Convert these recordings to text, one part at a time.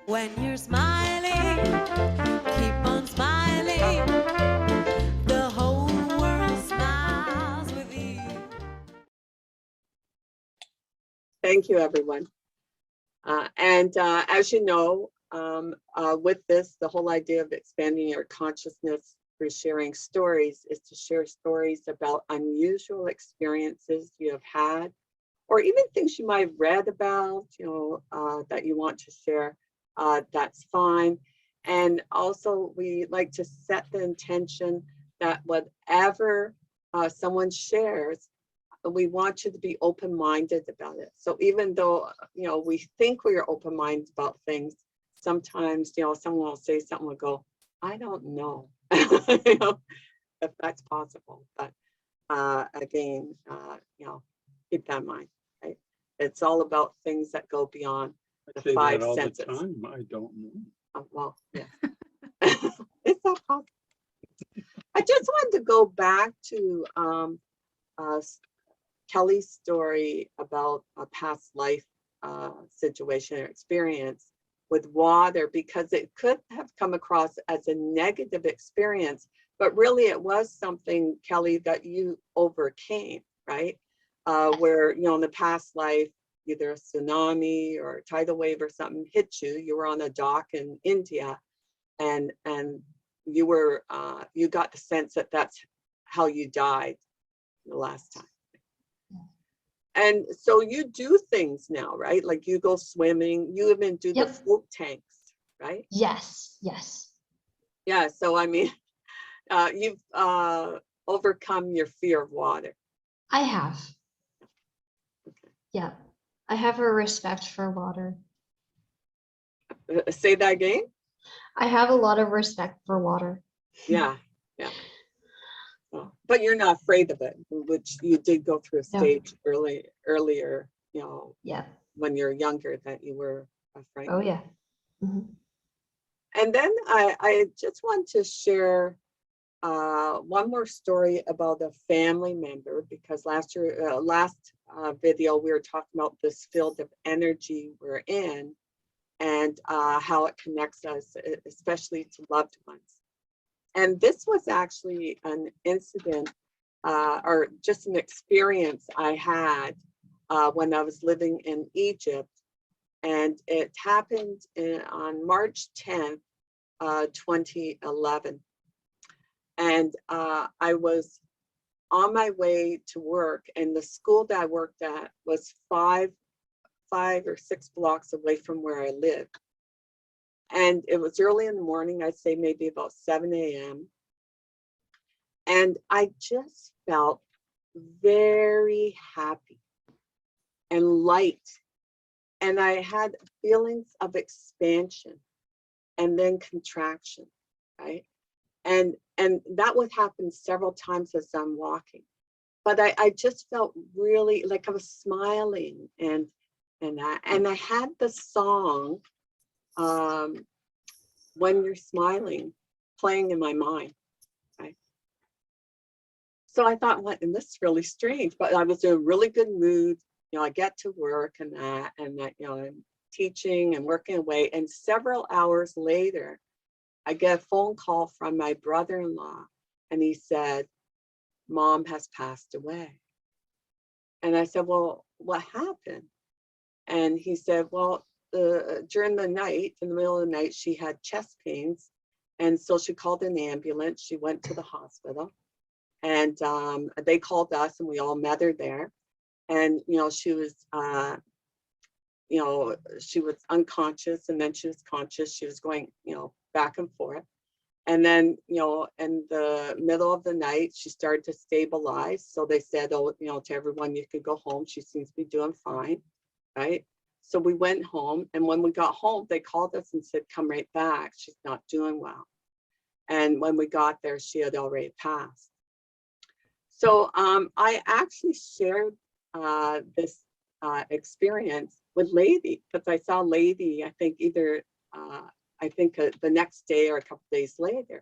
When you're smiling, keep on smiling. The whole world smiles with you. Thank you, everyone. As you know, with this, the whole idea of expanding your consciousness through sharing stories is to share stories about unusual experiences you have had, or even things you might have read about, that you want to share. That's fine. And also, we like to set the intention that whatever someone shares, we want you to be open-minded about it. So even though, we think we are open-minded about things, sometimes, someone will say something, will go, I don't know, if that's possible. But again, keep that in mind, right? It's all about things that go beyond the five senses. The time. I don't know. Well, yeah. It's not possible. I just wanted to go back to Kelly's story about a past life situation or experience with water, because it could have come across as a negative experience, but really it was something, Kelly, that you overcame, right? Where, in the past life, either a tsunami or a tidal wave or something hit you. You were on a dock in India, and you were you got the sense that that's how you died the last time. And so you do things now, right? Like you go swimming, you even do the float tanks, right? Yes. Yeah, so I mean, you've overcome your fear of water. I have. Okay. Yeah. I have a respect for water. Say that again? I have a lot of respect for water. Yeah. But you're not afraid of it, which you did go through a stage earlier, Yeah. when you're younger, that you were afraid. Oh yeah. Mm-hmm. And then I just want to share one more story about a family member, because last video we were talking about this field of energy we're in, and how it connects us, especially to loved ones. And this was actually an incident or just an experience I had when I was living in Egypt. And it happened on March 10th, 2011. And I was on my way to work, and the school that I worked at was five or six blocks away from where I lived. And it was early in the morning, I'd say maybe about 7 a.m. And I just felt very happy and light. And I had feelings of expansion and then contraction, right? And that would happen several times as I'm walking. But I just felt really like I was smiling, and I had the song, When You're Smiling, playing in my mind, right? So I thought, what, and this is really strange, but I was in a really good mood. I get to work and that, I'm teaching and working away. And several hours later, I get a phone call from my brother-in-law, and he said, Mom has passed away. And I said, well, what happened? And he said, well, during the night, in the middle of the night, she had chest pains. And so she called an ambulance. She went to the hospital, and they called us, and we all met her there. And, she was, she was unconscious, and then she was conscious. She was going, back and forth. And then, in the middle of the night, she started to stabilize. So they said, oh, to everyone, you could go home. She seems to be doing fine, right? So we went home. And when we got home, they called us and said, come right back. She's not doing well. And when we got there, she had already passed. So I actually shared this experience with Lady, because I saw Lady, I think either, the next day or a couple days later.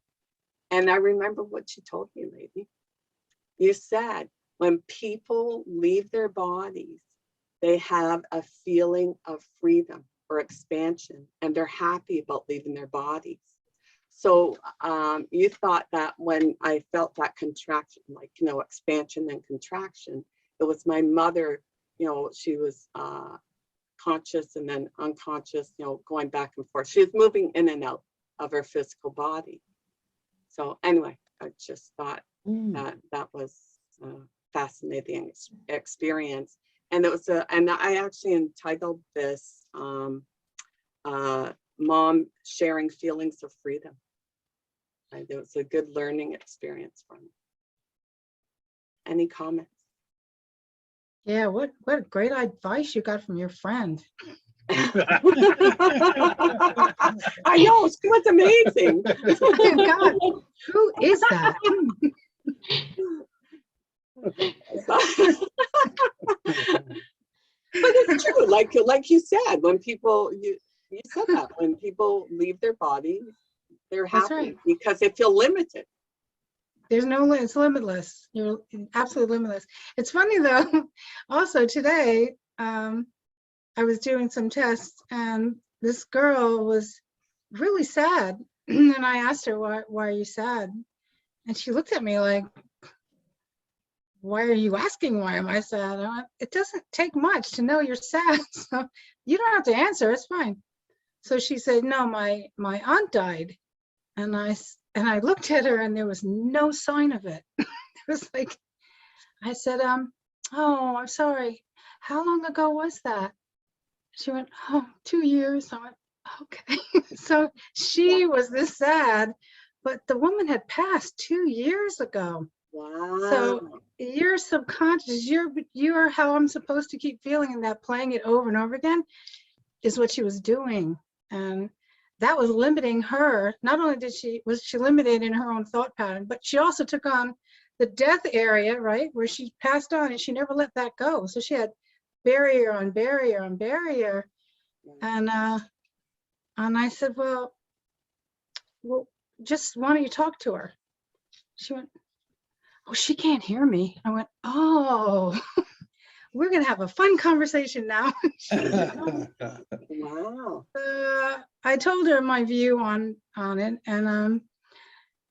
And I remember what she told me, Lady. You said, when people leave their bodies, they have a feeling of freedom. or expansion, and they're happy about leaving their bodies. So you thought that when I felt that contraction, like, expansion and contraction, it was my mother, she was conscious and then unconscious, going back and forth. She was moving in and out of her physical body. So anyway, I just thought that was a fascinating experience. And it was and I actually entitled this Mom Sharing Feelings of Freedom. It was a good learning experience for me. Any comments? Yeah, what great advice you got from your friend. I know, she was amazing. Oh, God, who is that? But it's true, like you said, when people, you said that, when people leave their body, they're That's happy right. because they feel limited. There's no, it's limitless. You're absolutely limitless. It's funny though, also today, I was doing some tests and this girl was really sad. And I asked her, why are you sad? And she looked at me like, why are you asking why am I sad? I went, it doesn't take much to know you're sad. So you don't have to answer, it's fine. So she said, no, my aunt died. And I looked at her and there was no sign of it. It was like, I said, oh, I'm sorry. How long ago was that? She went, oh, 2 years. I went, okay. So she was this sad, but the woman had passed 2 years ago. Wow. So your subconscious, you're how I'm supposed to keep feeling, and that playing it over and over again is what she was doing. And that was limiting her. Not only was she limited in her own thought pattern, but she also took on the death area, right, where she passed on, and she never let that go. So she had barrier on barrier on barrier. And I said, well, just why don't you talk to her? She went, oh, she can't hear me. I went, oh, we're gonna have a fun conversation now. Wow. I told her my view on it, and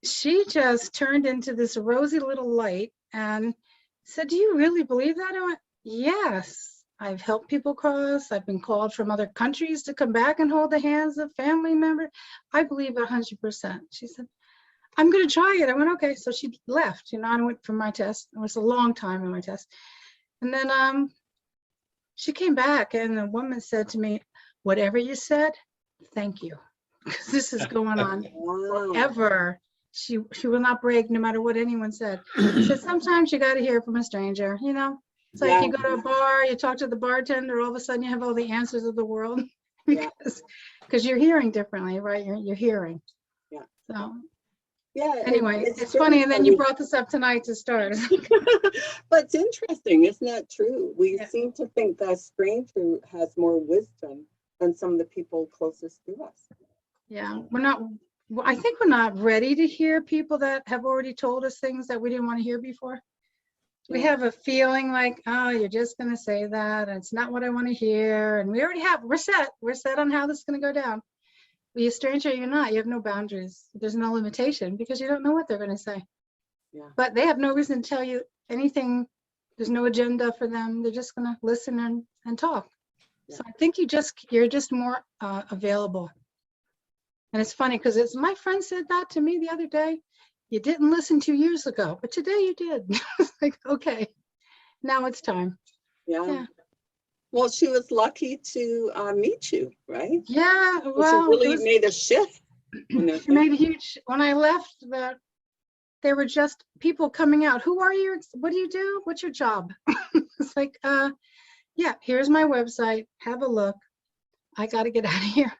she just turned into this rosy little light and said, do you really believe that? I went, yes. I've helped people cross. I've been called from other countries to come back and hold the hands of family members. I believe 100%. She said, I'm going to try it. I went, okay. So she left, I went for my test. It was a long time in my test. And then she came back and the woman said to me, whatever you said, thank you. Because this is going on forever. She will not break no matter what anyone said. She said, sometimes you got to hear from a stranger, It's like you go to a bar, you talk to the bartender, all of a sudden you have all the answers of the world because you're hearing differently, right? You're hearing. Yeah. So yeah. anyway, it's very funny. And then you brought this up tonight to start. But it's interesting, isn't that true? We seem to think that stranger has more wisdom than some of the people closest to us. Yeah, I think we're not ready to hear people that have already told us things that we didn't want to hear before. We have a feeling like, oh, you're just going to say that, and it's not what I want to hear. And we already we're set on how this is going to go down. But you stranger, you're not, you have no boundaries. There's no limitation because you don't know what they're going to say. Yeah. But they have no reason to tell you anything. There's no agenda for them. They're just going to listen and talk. Yeah. So I think you're just more available. And it's funny because my friend said that to me the other day. You didn't listen 2 years ago, but today you did. It's like, okay, now it's time. Yeah. Well, she was lucky to meet you, right? Yeah. Well, she really made a shift. She made a huge, when I left, there were just people coming out. Who are you? What do you do? What's your job? It's like, yeah, here's my website. Have a look. I got to get out of here.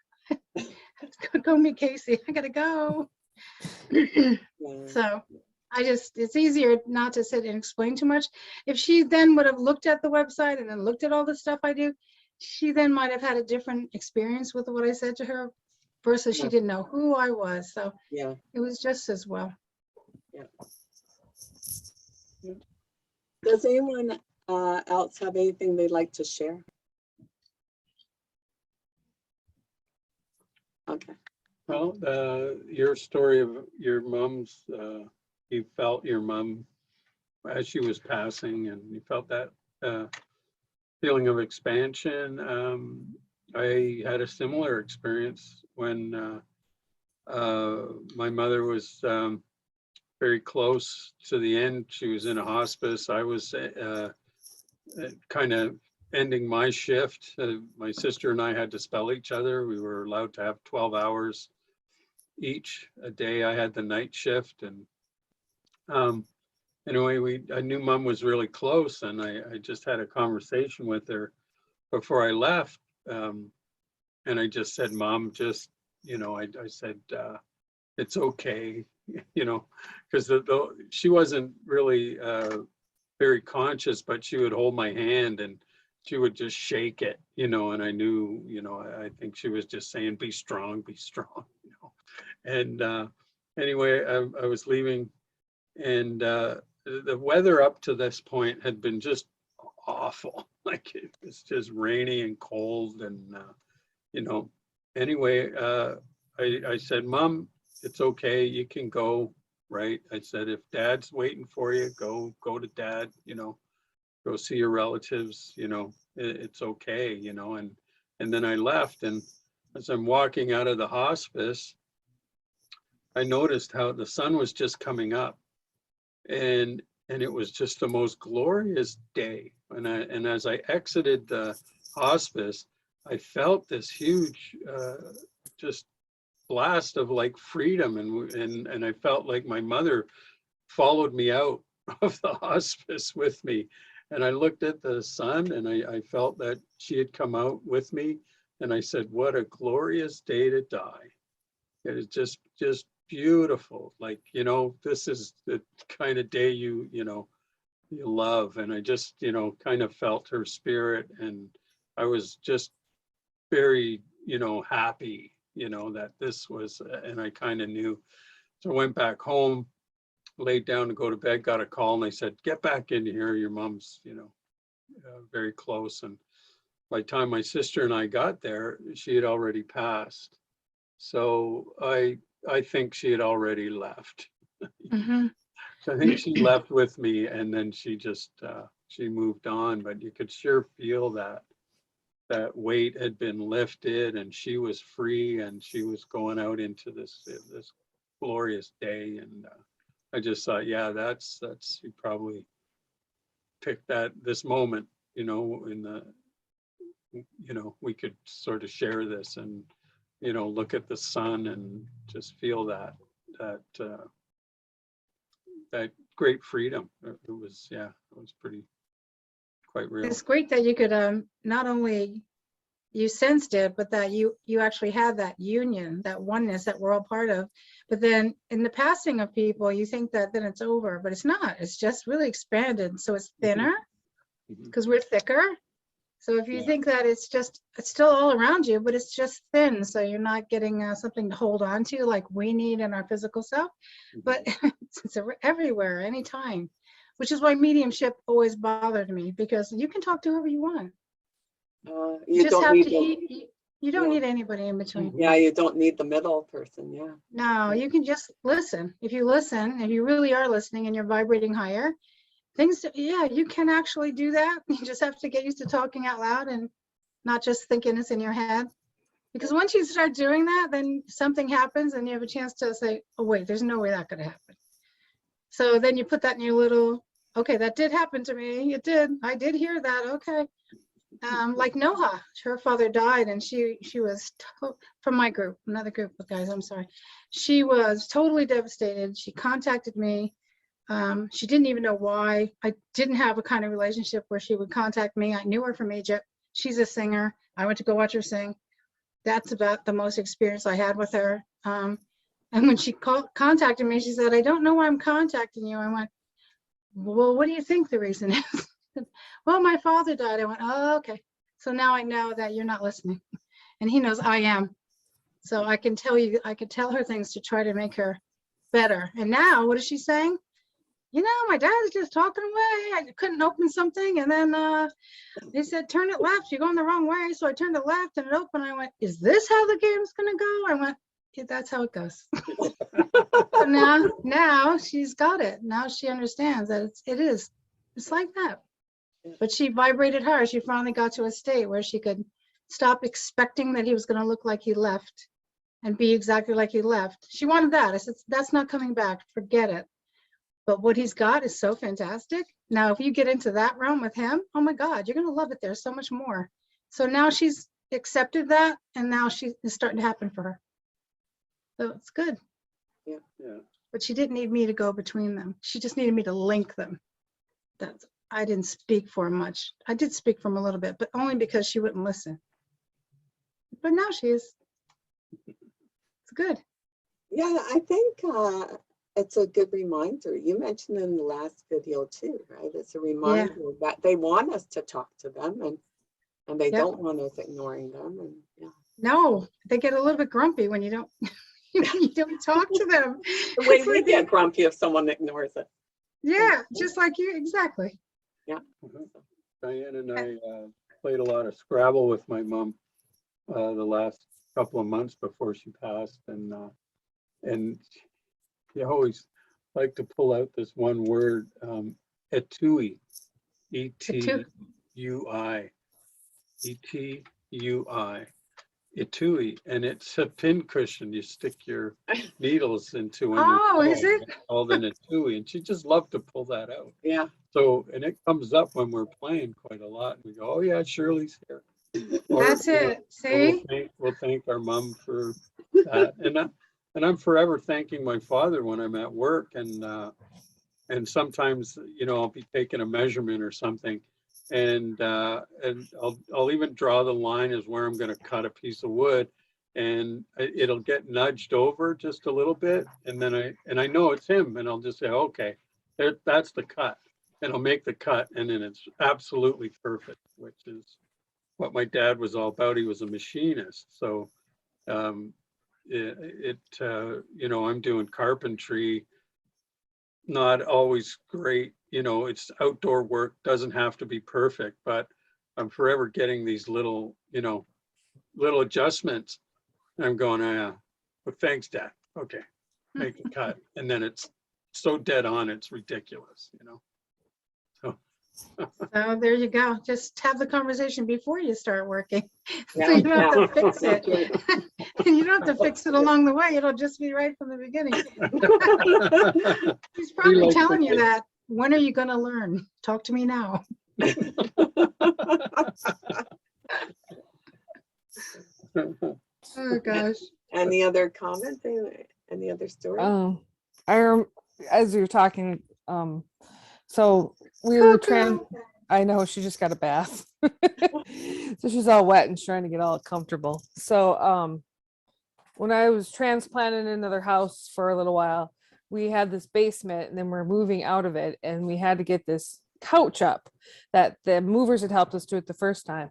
Go meet Casey. I got to go. So it's easier not to sit and explain too much. If she then would have looked at the website and then looked at all the stuff I do, she then might have had a different experience with what I said to her versus she didn't know who I was. So it was just as well. Does anyone else have anything they'd like to share? Okay. Well, your story of your mom's, you felt your mom as she was passing, and you felt that feeling of expansion. I had a similar experience when my mother was very close to the end. She was in a hospice. I was kind of ending my shift. My sister and I had to spell each other. We were allowed to have 12 hours each a day. I had the night shift, and anyway, I knew Mom was really close, and I just had a conversation with her before I left, and I just said, Mom, just, I said, it's okay, because she wasn't really very conscious, but she would hold my hand and she would just shake it, and I knew, I think she was just saying, be strong, and anyway, I was leaving, and the weather up to this point had been just awful. Like, it was just rainy and cold, and anyway, I said, Mom, it's okay, you can go, right? I said, if Dad's waiting for you, go to Dad, go see your relatives, it's okay, and then I left, and as I'm walking out of the hospice, I noticed how the sun was just coming up, and it was just the most glorious day. And as I exited the hospice, I felt this huge just blast of like freedom, and I felt like my mother followed me out of the hospice with me, and I looked at the sun, and I felt that she had come out with me, and I said, what a glorious day to die. It is just beautiful. Like, this is the kind of day you love. And I just, kind of felt her spirit, and I was just very, happy, that this was, and I kind of knew. So I went back home, laid down to go to bed, got a call, and they said, get back into here. Your mom's, very close. And by the time my sister and I got there, she had already passed. So I think she had already left. Mhm. So I think she left with me, and then she just, she moved on, but you could sure feel that weight had been lifted, and she was free, and she was going out into this glorious day. And I just thought, yeah, that's, you probably picked this moment, in the, we could sort of share this and, look at the sun and just feel that great freedom. It was, yeah, it was quite real. It's great that you could not only you sensed it, but that you actually had that union, that oneness that we're all part of. But then in the passing of people, you think that then it's over, but it's not. It's just really expanded. So it's thinner because we're thicker. So if you think that it's still all around you, but it's just thin, so you're not getting something to hold on to like we need in our physical self, but it's everywhere, anytime, which is why mediumship always bothered me, because you can talk to whoever you want. You just don't have need to, you don't need anybody in between. yeah, you don't need the middle person. Yeah. No, you can just listen. If you listen, if you really are listening and you're vibrating higher, you can actually do that. You just have to get used to talking out loud and not just thinking it's in your head. Because once you start doing that, then something happens and you have a chance to say, oh wait, there's no way that could happen. So then you put that in your little, okay, that did happen to me. It did. I did hear that. Okay. Like Noha, her father died, and she was from my group, another group of guys, I'm sorry. She was totally devastated. She contacted me. She didn't even know why. I didn't have a kind of relationship where she would contact me. I knew her from Egypt. She's a singer. I went to go watch her sing. That's about the most experience I had with her. And when she contacted me, she said, I don't know why I'm contacting you. I went, well, what do you think the reason is? Well, my father died. I went, oh, okay. So now I know that you're not listening. And he knows I am. So I can tell her things to try to make her better. And now, what is she saying? my dad's just talking away. I couldn't open something. And then they said, turn it left. You're going the wrong way. So I turned it left and it opened. I went, is this how the game's going to go? I went, yeah, that's how it goes. So now she's got it. Now she understands that it's like that. But she vibrated hard. She finally got to a state where she could stop expecting that he was going to look like he left and be exactly like he left. She wanted that. I said, that's not coming back. Forget it. But what he's got is so fantastic. Now, if you get into that realm with him, oh my God, you're going to love it. There's so much more. So now she's accepted that, and now it's starting to happen for her. So it's good. Yeah. But she didn't need me to go between them. She just needed me to link them. I didn't speak for him much. I did speak for him a little bit, but only because she wouldn't listen. But now she is. It's good. Yeah, I think it's a good reminder. You mentioned in the last video too, right? It's a reminder that they want us to talk to them, and they don't want us ignoring them. And yeah. No, they get a little bit grumpy when you don't you don't talk to them. The way It's we like get grumpy if someone ignores it. yeah, just like you, exactly. Diane and I played a lot of Scrabble with my mom the last couple of months before she passed, and she always liked to pull out this one word, etui, E-T-U-I, E-T-U-I, etui, and it's a pin cushion you stick your needles into when Oh, you're is it? called an etui, and she just loved to pull that out. Yeah. So, and it comes up when we're playing quite a lot. We go, oh yeah, Shirley's here. Or, That's it. or See? we'll thank our mom for that. And I'm forever thanking my father when I'm at work, and sometimes, I'll be taking a measurement or something, and I'll even draw the line as where I'm going to cut a piece of wood, and it'll get nudged over just a little bit, and then I know it's him, and I'll just say, okay, that's the cut. And I'll make the cut, and then it's absolutely perfect, which is what my dad was all about. He was a machinist. So I'm doing carpentry, not always great, it's outdoor work, doesn't have to be perfect, but I'm forever getting these little adjustments. And I'm going, yeah, well, thanks, Dad. Okay, make the cut. And then it's so dead on, it's ridiculous, So there you go. Just have the conversation before you start working. So Yeah, you don't have to fix it. yeah. And you don't have to fix it along the way. It'll just be right from the beginning. He's probably like telling you cooking. that. When are you going to learn? Talk to me now. Oh, gosh. Any other comments? Any other stories? As you were talking, so we were Coco. I know she just got a bath. So she's all wet and trying to get all comfortable. So when I was transplanted in another house for a little while, we had this basement and then we're moving out of it, and we had to get this couch up that the movers had helped us do it the first time.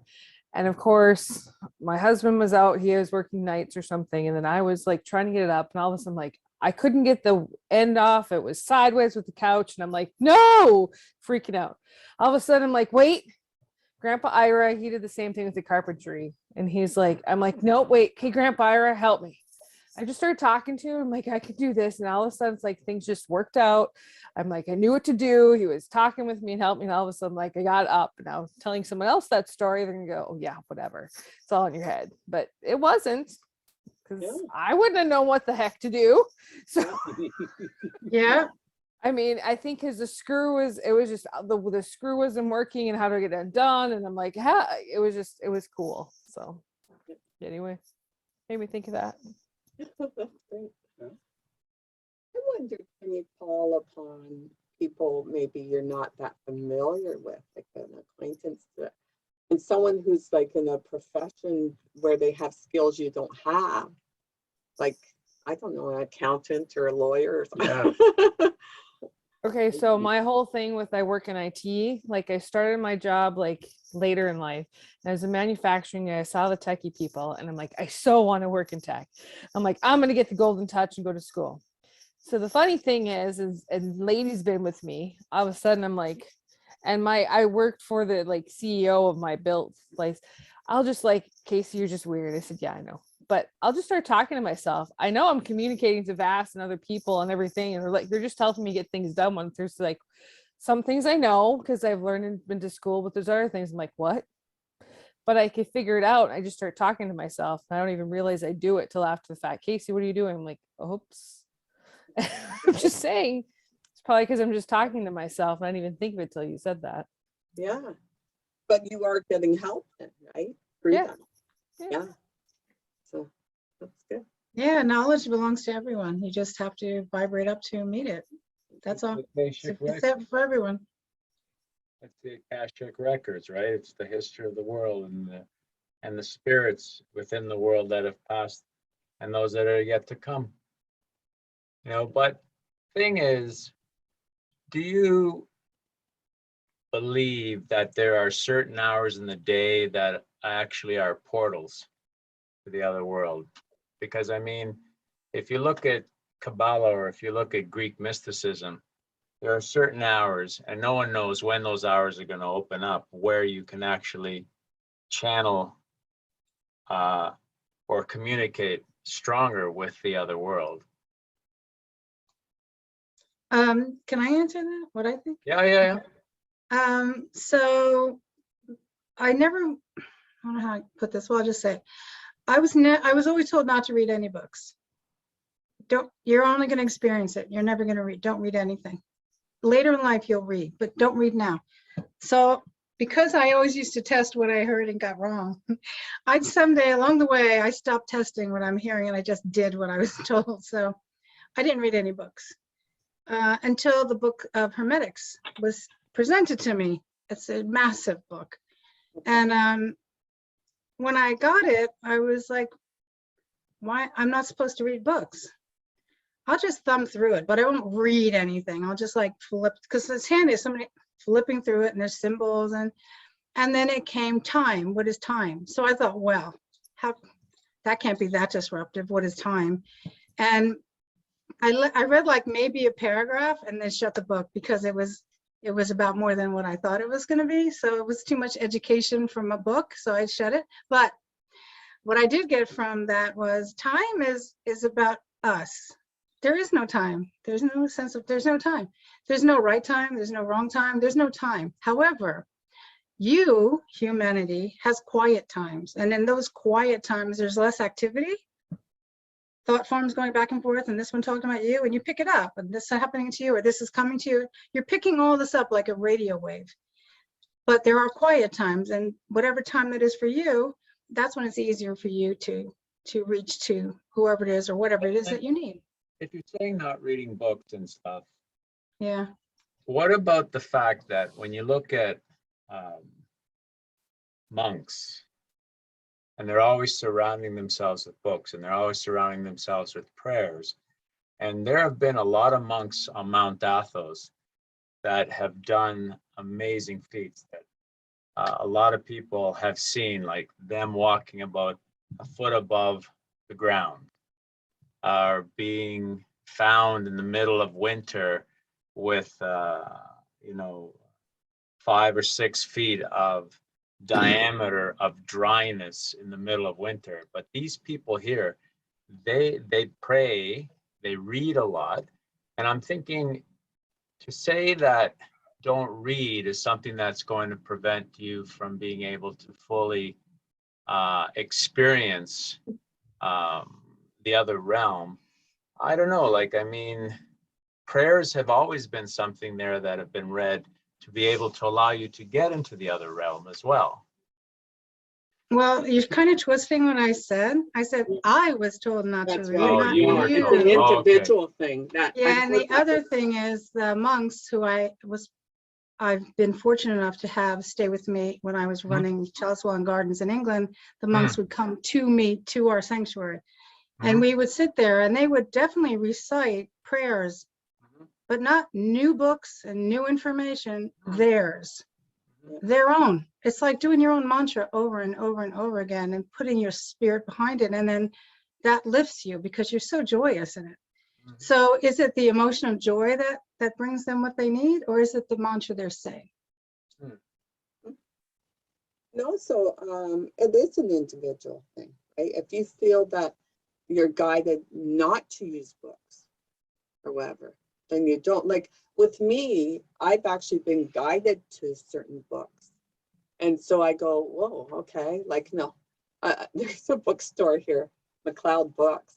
And of course, my husband was out, he was working nights or something. And then I was like trying to get it up, and all of a sudden, like, I couldn't get the end off. It was sideways with the couch. And I'm like, no, freaking out. All of a sudden, I'm like, wait, Grandpa Ira, he did the same thing with the carpentry. And he's like, I'm like, no, wait, okay, Grandpa Ira, help me. I just started talking to him. I'm like, I could do this. And all of a sudden, it's like things just worked out. I'm like, I knew what to do. He was talking with me and helped me. And all of a sudden, like, I got up and I was telling someone else that story. They're going to go, oh, yeah, whatever. It's all in your head. But it wasn't, because Yeah. I wouldn't have known what the heck to do. So, Yeah. I mean, I think because the screw was, it was just the screw wasn't working and how to get it undone. And I'm like, yeah, it was cool. So anyway, made me think of that. That's great. Yeah. I wonder, can you call upon people maybe you're not that familiar with, like an acquaintance, and someone who's like in a profession where they have skills you don't have, like, I don't know, an accountant or a lawyer or something. Okay, so my whole thing with I work in IT, like I started my job like later in life. And as a manufacturing, I saw the techie people and I'm like, I so want to work in tech. I'm like, I'm going to get the golden touch and go to school. So the funny thing is and Lady's been with me. All of a sudden I'm like, and I worked for the like CEO of my built place. I'll just like, Casey, you're just weird. I said, yeah, I know. But I'll just start talking to myself. I know I'm communicating to Vass and other people and everything. And they're just helping me get things done when there's like some things I know because I've learned and been to school, but there's other things I'm like, what? But I could figure it out. I just start talking to myself. I don't even realize I do it till after the fact. Casey, what are you doing? I'm like, oops. I'm just saying. It's probably because I'm just talking to myself. I didn't even think of it till you said that. Yeah. But you are getting help then, right? Through Yeah. that. Yeah. Yeah. So that's good. Yeah, knowledge belongs to everyone. You just have to vibrate up to meet it. That's all. It's there for everyone. It's the Akashic records, right? It's the history of the world and the spirits within the world that have passed and those that are yet to come. You know, but thing is, do you believe that there are certain hours in the day that actually are portals to the other world? Because I mean, if you look at Kabbalah or if you look at Greek mysticism, there are certain hours, and no one knows when those hours are going to open up, where you can actually channel or communicate stronger with the other world. Can I answer that? What I think? Yeah. So I never, I don't know how to put this. Well, I'll just say, I was always told not to read any books. You're only going to experience it. You're never going to read. Don't read anything. Later in life, you'll read, but don't read now. So because I always used to test what I heard and got wrong, I'd someday along the way, I stopped testing what I'm hearing and I just did what I was told. So I didn't read any books until the book of Hermetics was presented to me. It's a massive book. And when I got it, I was like, why? I'm not supposed to read books. I'll just thumb through it, but I won't read anything. I'll just like flip, because it's handy, somebody flipping through it and there's symbols and then it came time. What is time? So I thought, well, that can't be that disruptive. What is time? And I read like maybe a paragraph and then shut the book because it was about more than what I thought it was going to be. So it was too much education from a book. So I shut it. But what I did get from that was time is about us. There is no time. There's no sense of, there's no time. There's no right time. There's no wrong time. There's no time. However, humanity has quiet times. And in those quiet times, there's less activity. Thought forms going back and forth, and this one talking about you, and you pick it up, and this is happening to you, or this is coming to you. You're picking all this up like a radio wave. But there are quiet times, and whatever time that is for you, that's when it's easier for you to reach to whoever it is or whatever it is that you need. If you're saying not reading books and stuff, Yeah. what about the fact that when you look at monks, and they're always surrounding themselves with books, and they're always surrounding themselves with prayers, and there have been a lot of monks on Mount Athos that have done amazing feats that a lot of people have seen, like them walking about a foot above the ground, are being found in the middle of winter with 5 or 6 feet of diameter of dryness in the middle of winter. But these people here, they pray, they read a lot, and I'm thinking to say that don't read is something that's going to prevent you from being able to fully experience the other realm. I don't know, like, I mean, prayers have always been something there that have been read to be able to allow you to get into the other realm as well. Well, you're kind of twisting what I said. I said I was told not to That's read. right. Oh, Not you were It's told. an you. Oh, okay. individual thing that. Yeah, and the other thing is the monks who I've been fortunate enough to have stay with me when I was running Chalice-Wallen Gardens in England. The monks would come to me to our sanctuary, and we would sit there, and they would definitely recite prayers, but not new books and new information. Theirs, their own. It's like doing your own mantra over and over and over again, and putting your spirit behind it, and then that lifts you because you're so joyous in it. So is it the emotional joy that brings them what they need, or is it the mantra they're saying? And also, it is an individual thing, right? If you feel that you're guided not to use books or whatever, then you don't. Like with me, I've actually been guided to certain books. And so I go, whoa, okay, like, no, there's a bookstore here, McLeod Books.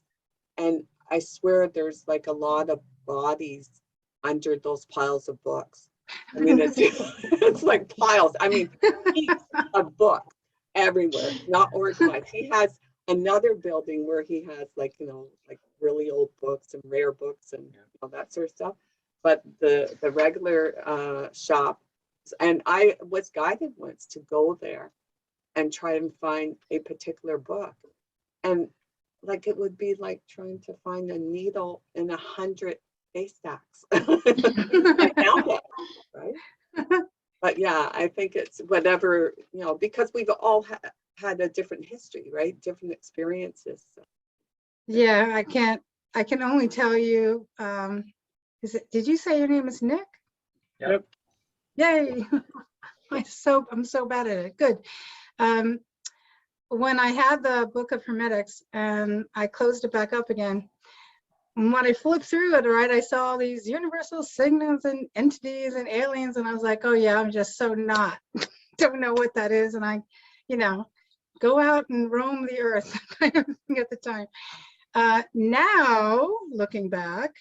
And I swear there's like a lot of bodies under those piles of books. I mean, it's, it's like piles. I mean, heaps of books everywhere, not organized. He has another building where he has like, you know, like really old books and rare books and all that sort of stuff. But the regular shop, and I was guided once to go there and try and find a particular book. And like, it would be like trying to find a needle in 100 haystacks. I found it, right? But yeah, I think it's whatever, you know, because we've all had a different history, right? Different experiences. So. Yeah, I can only tell you, did you say your name is Nick? Yep. Yay. I'm so bad at it. Good. When I had the Book of Hermetics and I closed it back up again, when I flipped through it, right, I saw all these universal signals and entities and aliens, and I was like, oh yeah, I'm just so not, don't know what that is. And I, you know, go out and roam the earth kind of thing at the time. Now, looking back,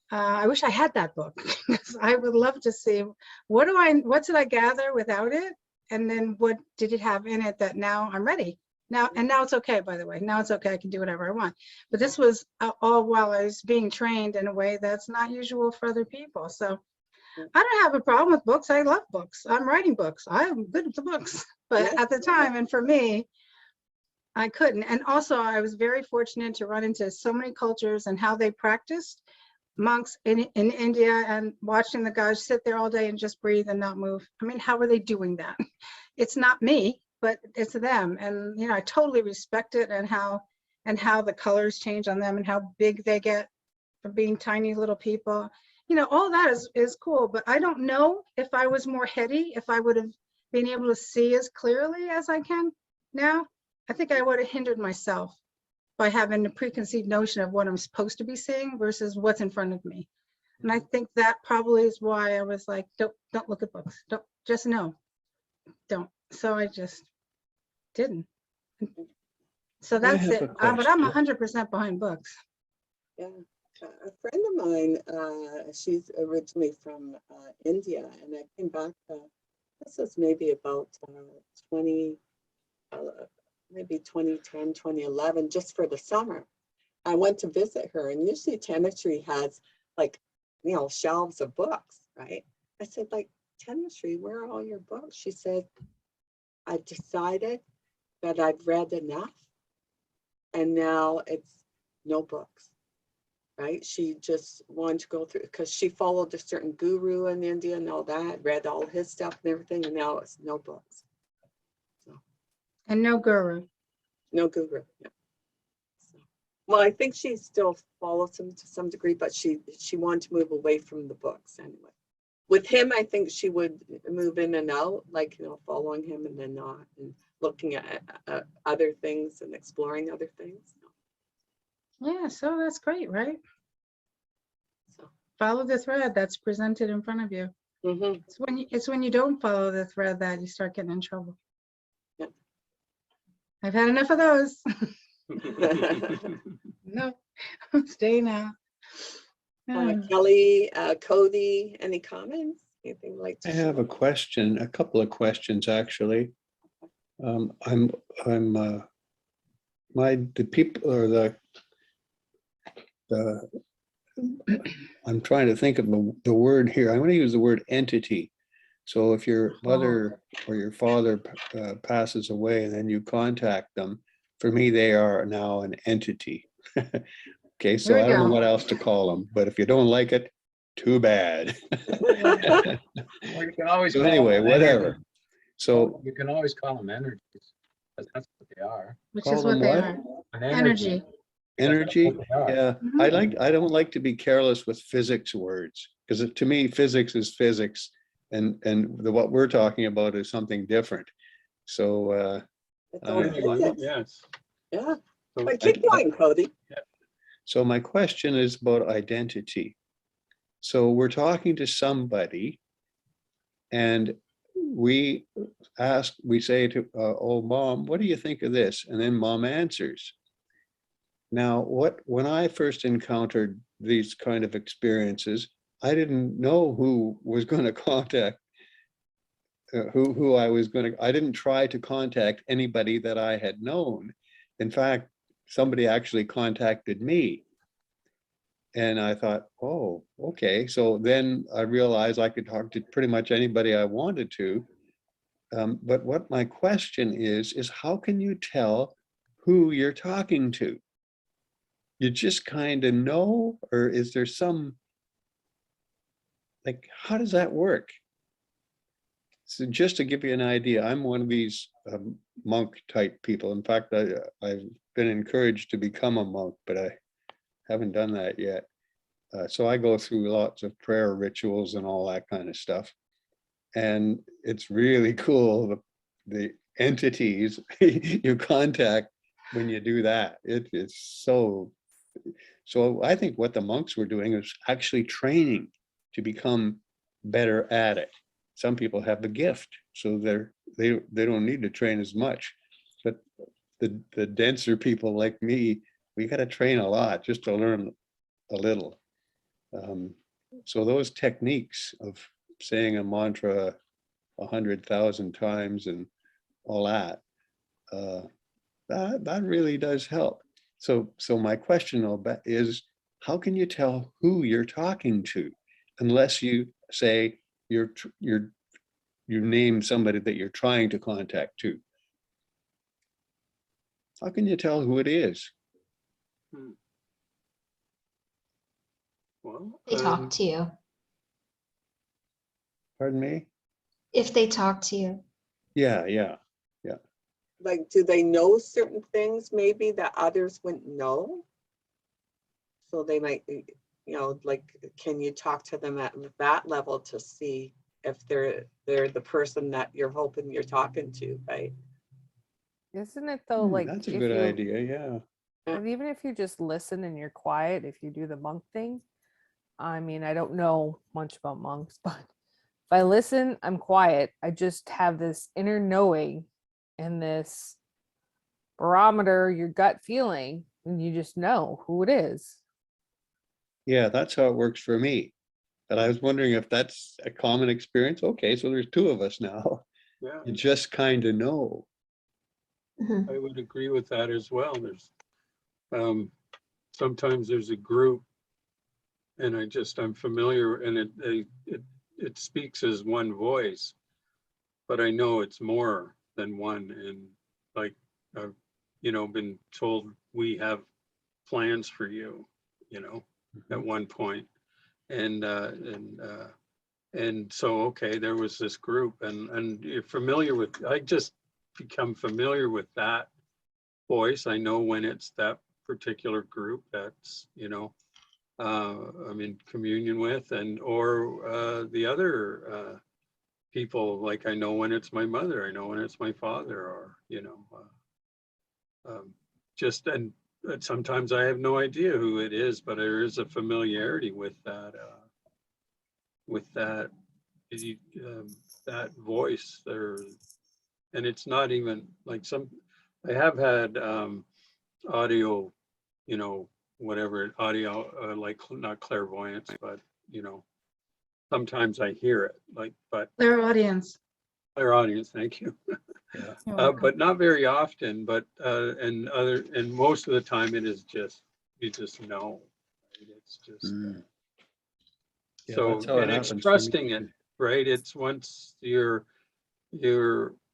I wish I had that book because I would love to see what did I gather without it? And then what did it have in it that now I'm ready? Now it's okay, by the way. Now it's okay, I can do whatever I want. But this was all while I was being trained in a way that's not usual for other people. So I don't have a problem with books. I love books. I'm writing books. I'm good with the books. But at the time, and for me, I couldn't. And also I was very fortunate to run into so many cultures and how they practiced. Monks in India, and watching the guys sit there all day and just breathe and not move. I mean, how are they doing that? It's not me, but it's them. And you know, I totally respect it, and how the colors change on them and how big they get from being tiny little people. You know, all that is cool, but I don't know if I was more heady, if I would have been able to see as clearly as I can now. I think I would have hindered myself by having a preconceived notion of what I'm supposed to be seeing versus what's in front of me. And I think that probably is why I was like, don't look at books. Don't, just no, don't. So I just didn't. So that's it. But I'm 100% behind books. Yeah, a friend of mine, she's originally from India, and I came back, this was maybe about 2010, 2011, just for the summer. I went to visit her, and usually Tanistry has like, you know, shelves of books, right? I said, like, Tanistry, where are all your books? She said, I decided that I'd read enough, and now it's no books, right? She just wanted to go through, because she followed a certain guru in India and all that, read all his stuff and everything, and now it's no books. And no guru. No guru. Yeah. So, well, I think she still follows him to some degree, but she wanted to move away from the books anyway. With him, I think she would move in and out, like, you know, following him and then not, and looking at other things and exploring other things. Yeah, so that's great, right? So. Follow the thread that's presented in front of you. Mm-hmm. It's when you don't follow the thread that you start getting in trouble. Yeah. I've had enough of those. No, I'm staying out. Kelly, Cody, any comments? Anything like to I have a question, a couple of questions, actually. The people, or I'm trying to think of the word here. I'm going to use the word entity. So if your mother or your father passes away and then you contact them, for me, they are now an entity. Okay, so I don't know what else to call them, but if you don't like it, too bad. Or you can always. So anyway, whatever. So You can always call them energies, because that's what they are. Which Call is what them they what? are. An Energy. Energy, what they are. yeah. Mhm. I don't like to be careless with physics words, because to me, physics is physics. What we're talking about is something different. So, It's I all don't know. physics. Yes. Yeah, So but keep going, Cody. So my question is about identity. So we're talking to somebody and we say to, oh, mom, what do you think of this? And then mom answers. Now, when I first encountered these kind of experiences, I didn't know who was going to contact, I didn't try to contact anybody that I had known. In fact, somebody actually contacted me. And I thought, oh, okay. So then I realized I could talk to pretty much anybody I wanted to. But what my question is how can you tell who you're talking to? You just kind of know, or is there some, like, how does that work? So just to give you an idea, I'm one of these monk type people. In fact, I've been encouraged to become a monk, but I haven't done that yet. So I go through lots of prayer rituals and all that kind of stuff. And it's really cool, the entities you contact when you do that. It's so I think what the monks were doing is actually training to become better at it. Some people have the gift, so they don't need to train as much. But the denser people like me, we got to train a lot just to learn a little. So those techniques of saying a mantra 100,000 times and all that, that really does help. So my question is, how can you tell who you're talking to unless you say you name somebody that you're trying to contact to? How can you tell who it is? Well, They talk to you. Pardon me? If they talk to you. Yeah. Like, do they know certain things maybe that others wouldn't know? So they might, like, can you talk to them at that level to see if they're the person that you're hoping you're talking to, right? Isn't it though, like That's a if good you, idea, yeah. and even if you just listen and you're quiet, if you do the monk thing, I mean, I don't know much about monks, but if I listen, I'm quiet. I just have this inner knowing and this barometer, your gut feeling, and you just know who it is. Yeah, that's how it works for me. And I was wondering if that's a common experience. Okay, so there's two of us now. yeah, You just kind of know. Mhm. I would agree with that as well. There's sometimes there's a group and I'm familiar and it speaks as one voice, but I know it's more than one. And like, I've, been told we have plans for you, at one point. And so, okay, there was this group and you're familiar with, I just become familiar with that voice. I know when it's that particular group that's, I'm in communion with, or the other people, like I know when it's my mother, I know when it's my father, or, just, and sometimes I have no idea who it is, but there is a familiarity with that, that that voice there. And it's not even like I have had audio, whatever audio, like not clairvoyance, but sometimes I hear it, like, but Their audience. clairaudience, thank you. Yeah. You're welcome. But not very often, but and most of the time it is just, you just know, right? It's just, Mm. Yeah, so, that's how it and it's happens for me. trusting it, right? It's once you're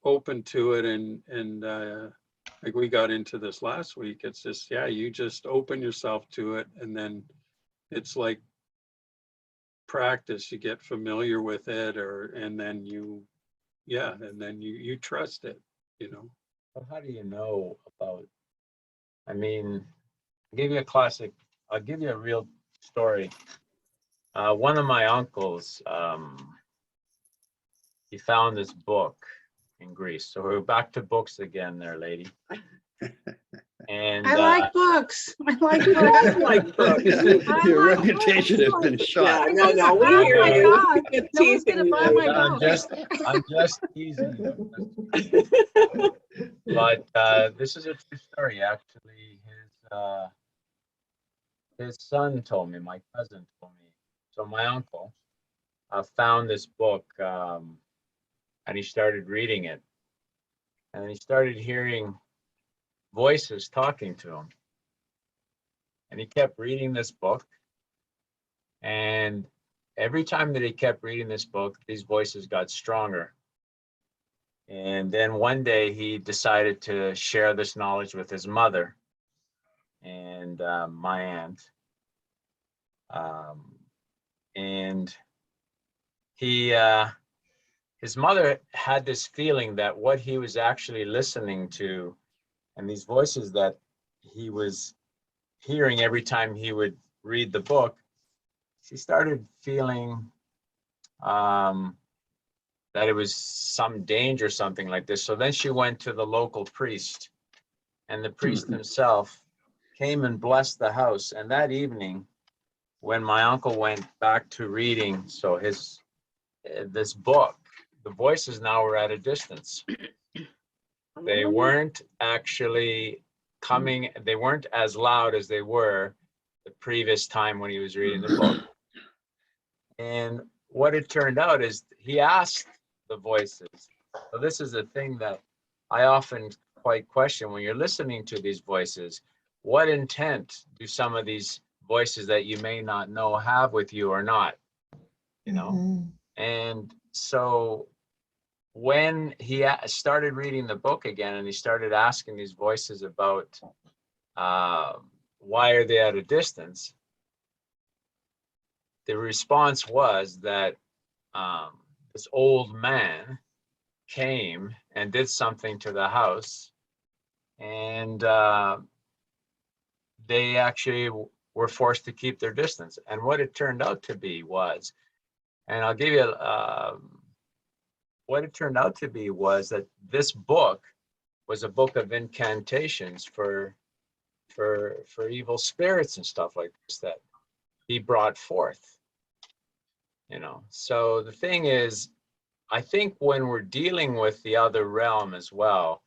open to it and like we got into this last week, it's just, yeah, you just open yourself to it and then it's like practice, you get familiar with it and then you trust it, Well, how do you know about, I mean, I'll give you a classic. I'll give you a real story. One of my uncles, he found this book in Greece. So we're back to books again there, lady. And I like books. I like I books. like books. Your like reputation has been Yeah, shot. no, no, we Oh hear my you. God, We're no one's gonna teasing buy you. my I'm book. I'm just teasing you. But this is a true story, actually. His son told me, my cousin told me. So my uncle found this book, and he started reading it. And he started hearing voices talking to him. And he kept reading this book. And every time that he kept reading this book, these voices got stronger. And then one day he decided to share this knowledge with his mother and my aunt. And his mother had this feeling that what he was actually listening to and these voices that he was hearing every time he would read the book, she started feeling that it was some danger, something like this. So then she went to the local priest, and the priest himself came and blessed the house. And that evening, when my uncle went back to reading, so this book, the voices now were at a distance. They weren't actually coming, they weren't as loud as they were the previous time when he was reading the book. And what it turned out is he asked the voices. So this is a thing that I often quite question when you're listening to these voices. What intent do some of these voices that you may not know have with you or not? You know? Mhm. And so when he started reading the book again and he started asking these voices about why are they at a distance, the response was that this old man came and did something to the house, and they actually were forced to keep their distance. And what it turned out to be was, and I'll give you what it turned out to be was that this book was a book of incantations for evil spirits and stuff like this that he brought forth, you know. So the thing is, I think when we're dealing with the other realm as well,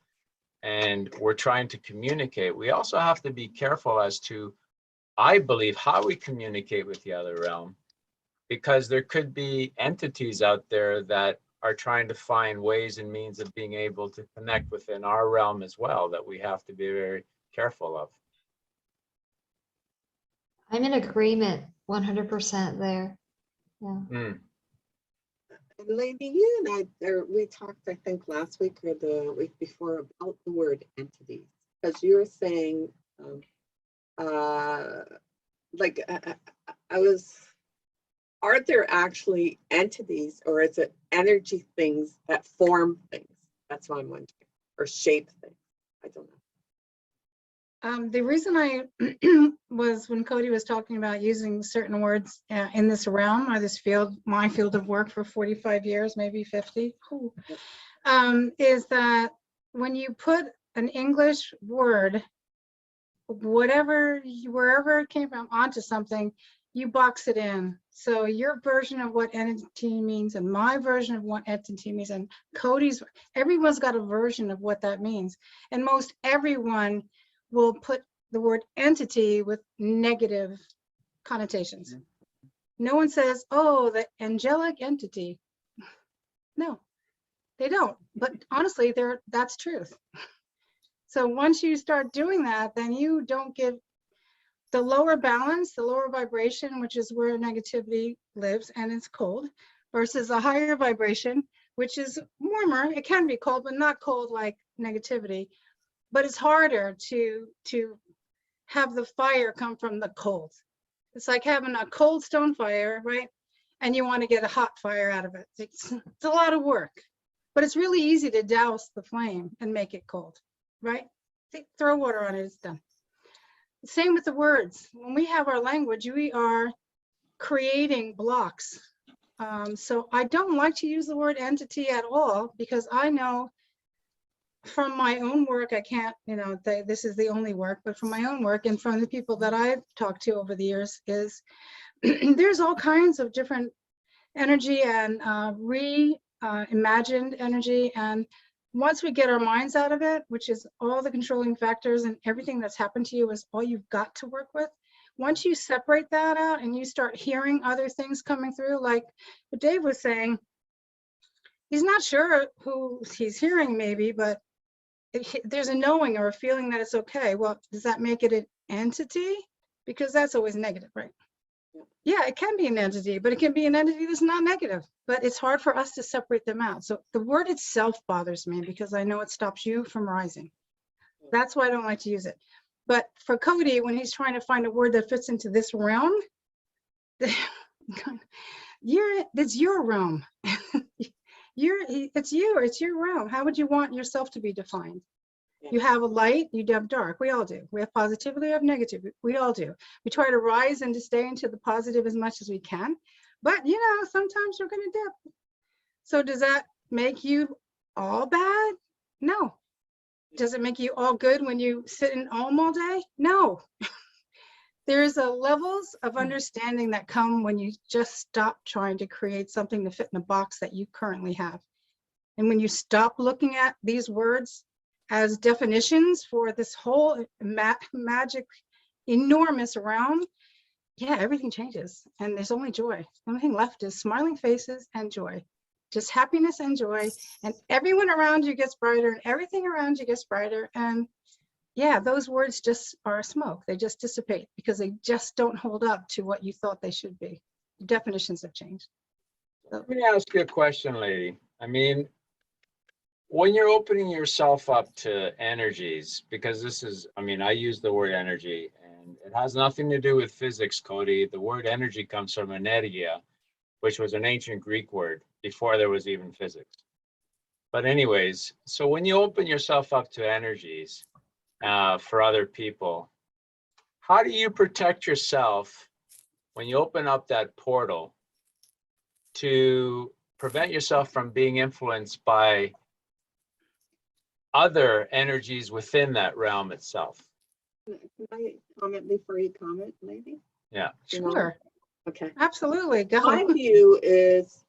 and we're trying to communicate, we also have to be careful as to, I believe, how we communicate with the other realm, because there could be entities out there that are trying to find ways and means of being able to connect within our realm as well, that we have to be very careful of. I'm in agreement 100% there. Yeah. Mm. And Lady, you and we talked, I think, last week or the week before about the word entities, because you were saying, aren't there actually entities, or is it energy things that form things? That's what I'm wondering, or shape things. I don't know. The reason I was when Cody was talking about using certain words in this realm or this field, my field of work for 45 years, maybe 50, is that when you put an English word, wherever it came from, onto something, you box it in. So your version of what entity means and my version of what entity means and Cody's, everyone's got a version of what that means. And most everyone will put the word entity with negative connotations. No one says, oh, the angelic entity. No, they don't. But honestly, that's truth. So once you start doing that, then you don't give the lower balance, the lower vibration, which is where negativity lives and it's cold, versus a higher vibration, which is warmer. It can be cold, but not cold like negativity. But it's harder to have the fire come from the cold. It's like having a cold stone fire, right? And you want to get a hot fire out of it. It's a lot of work, but it's really easy to douse the flame and make it cold, right? Throw water on it, it's done. Same with the words. When we have our language, we are creating blocks. So I don't like to use the word entity at all, because I know from my own work, I can't, this is the only work, but from my own work and from the people that I've talked to over the years is there's all kinds of different energy and imagined energy. And once we get our minds out of it, which is all the controlling factors and everything that's happened to you is all you've got to work with. Once you separate that out and you start hearing other things coming through, like what Dave was saying, he's not sure who he's hearing maybe, but there's a knowing or a feeling that it's okay. Well, does that make it an entity? Because that's always negative, right? Yeah, it can be an entity, but it can be an entity that's not negative, but it's hard for us to separate them out. So the word itself bothers me because I know it stops you from rising. That's why I don't like to use it. But for Cody, when he's trying to find a word that fits into this realm, it's your realm. It's your realm. How would you want yourself to be defined? You have a light, you have dark. We all do. We have positivity, we have negative. We all do. We try to rise and to stay into the positive as much as we can. But, sometimes we're going to dip. So does that make you all bad? No. Does it make you all good when you sit in Om all day? No. There's levels of understanding that come when you just stop trying to create something to fit in a box that you currently have. And when you stop looking at these words as definitions for this whole magic, enormous realm, yeah, everything changes and there's only joy. The only thing left is smiling faces and joy, just happiness and joy, and everyone around you gets brighter and everything around you gets brighter. And yeah, those words just are smoke. They just dissipate because they just don't hold up to what you thought they should be. The definitions have changed. Let me ask you a question, lady. I mean, when you're opening yourself up to energies, because I use the word energy and it has nothing to do with physics, Cody. The word energy comes from energia, which was an ancient Greek word before there was even physics. But anyways, so when you open yourself up to energies for other people, how do you protect yourself when you open up that portal to prevent yourself from being influenced by other energies within that realm itself? Can I comment before you comment, maybe? Yeah. Sure. Okay. Absolutely. My Go. view is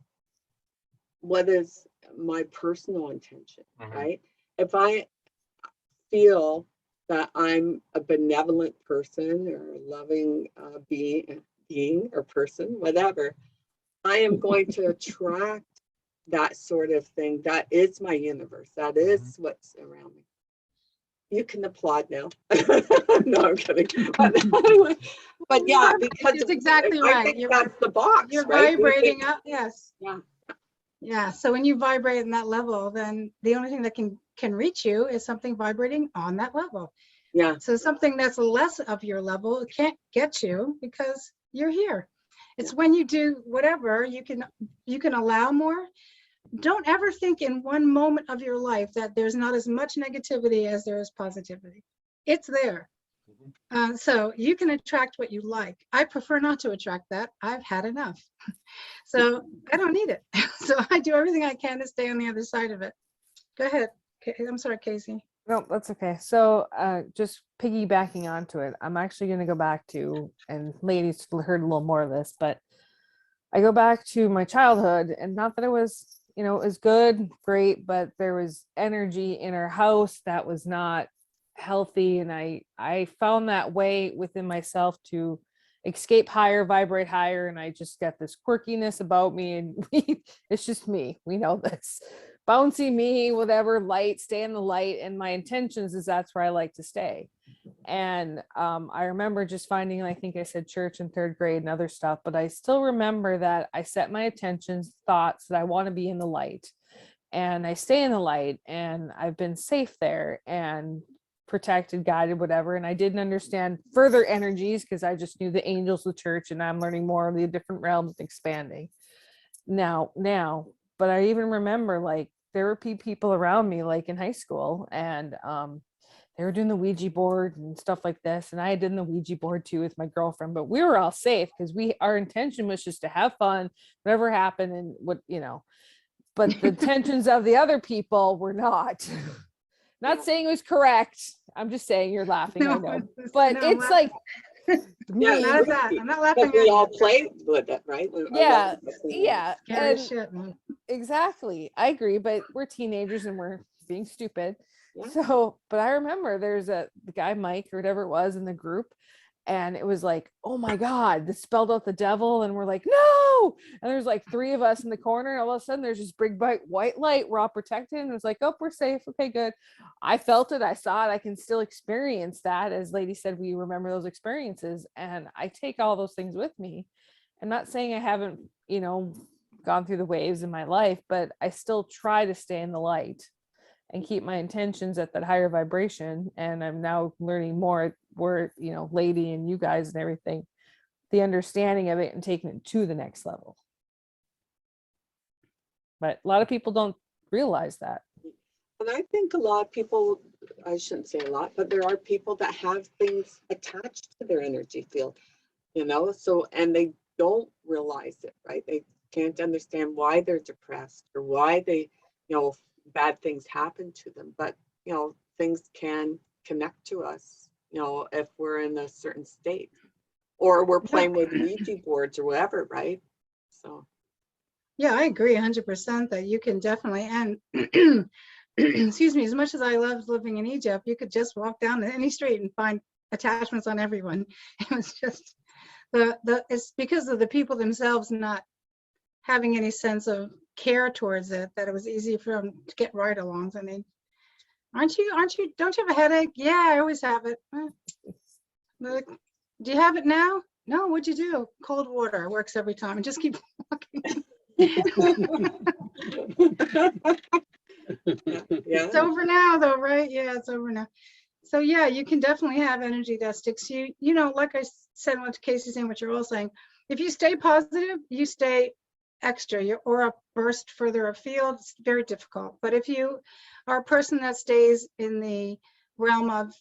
what is my personal intention, Mhm. right? If I feel that I'm a benevolent person or a loving being or person, whatever, I am going to attract that sort of thing. That is my universe. That is what's around me. You can applaud now. No, I'm kidding. But yeah, because It's exactly I right. think that's the box, You're right? We vibrating think- up. Yes. Yeah. Yeah. So when you vibrate in that level, then the only thing that can reach you is something vibrating on that level. Yeah. So something that's less of your level can't get you because you're here. It's when you do whatever you can allow more. Don't ever think in one moment of your life that there's not as much negativity as there is positivity. It's there. So you can attract what you like. I prefer not to attract that. I've had enough. So I don't need it. So I do everything I can to stay on the other side of it. Go ahead. I'm sorry, Casey. No, that's okay. So just piggybacking onto it, I'm actually going to go back to, and ladies heard a little more of this, but I go back to my childhood, and not that it was, it was good, great, but there was energy in our house that was not healthy. And I found that way within myself to escape higher, vibrate higher. And I just got this quirkiness about me, and it's just me. We know this. Bouncy me, whatever, light, stay in the light. And my intentions is that's where I like to stay. And I remember just finding, I think I said church in third grade and other stuff, but I still remember that I set my intentions, thoughts that I want to be in the light, and I stay in the light, and I've been safe there and protected, guided, whatever. And I didn't understand further energies because I just knew the angels, the church, and I'm learning more of the different realms and expanding now. But I even remember, like, there were people around me, like in high school, and they were doing the Ouija board and stuff like this. And I did the Ouija board too with my girlfriend, but we were all safe because our intention was just to have fun, whatever happened and what, but the intentions of the other people were not. Not saying it was correct. I'm just saying you're laughing, I know. But No, I'm it's like, Yeah, me- Not at that. I'm not laughing But at we all you. played with it, right? A lot yeah, of us did. yeah. Scary And shit, man. exactly. I agree, but we're teenagers and we're being stupid. Yeah. So, but I remember there's the guy Mike or whatever it was in the group, and it was like, oh my God, this spelled out the devil, and we're like, no. And there's like 3 of us in the corner, and all of a sudden there's this big bright white light. We're all protected, and it was like, oh, we're safe. Okay, good. I felt it, I saw it, I can still experience that. As Lady said, we remember those experiences, and I take all those things with me. I'm not saying I haven't, gone through the waves in my life, but I still try to stay in the light and keep my intentions at that higher vibration. And I'm now learning more where, Lady and you guys and everything, the understanding of it and taking it to the next level. But a lot of people don't realize that. And I think a lot of people, I shouldn't say a lot, but there are people that have things attached to their energy field, so, and they don't realize it, right? They can't understand why they're depressed or why they, bad things happen to them. But, things can connect to us, if we're in a certain state or we're playing with Ouija boards or whatever, right? So. Yeah, I agree 100% that you can definitely, and excuse me, as much as I love living in Egypt, you could just walk down any street and find attachments on everyone. It was just it's because of the people themselves not having any sense of care towards it, that it was easy for them to get right along. I mean, don't you have a headache? Yeah, I always have it. Like, do you have it now? No, what'd you do? Cold water works every time, and just keep walking. Yeah. It's over now though, right? Yeah, it's over now. So yeah, you can definitely have energy that sticks to you. Like I said, what Casey's saying, what you're all saying, if you stay positive, you stay extra, your aura burst further afield. It's very difficult. But if you are a person that stays in the realm of,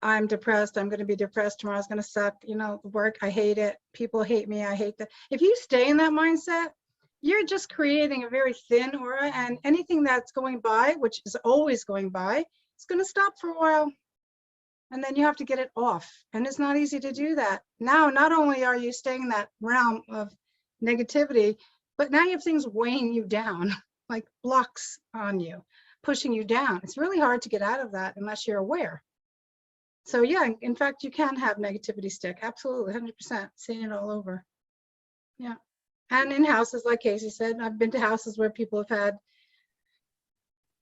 I'm depressed, I'm going to be depressed, tomorrow's going to suck, work, I hate it, people hate me, I hate that. If you stay in that mindset, you're just creating a very thin aura, and anything that's going by, which is always going by, it's going to stop for a while. And then you have to get it off. And it's not easy to do that. Now, not only are you staying in that realm of negativity, but now you have things weighing you down, like blocks on you, pushing you down. It's really hard to get out of that unless you're aware. So yeah, in fact, you can have negativity stick. Absolutely, 100%. Seeing it all over. Yeah. And in houses, like Casey said, I've been to houses where people have had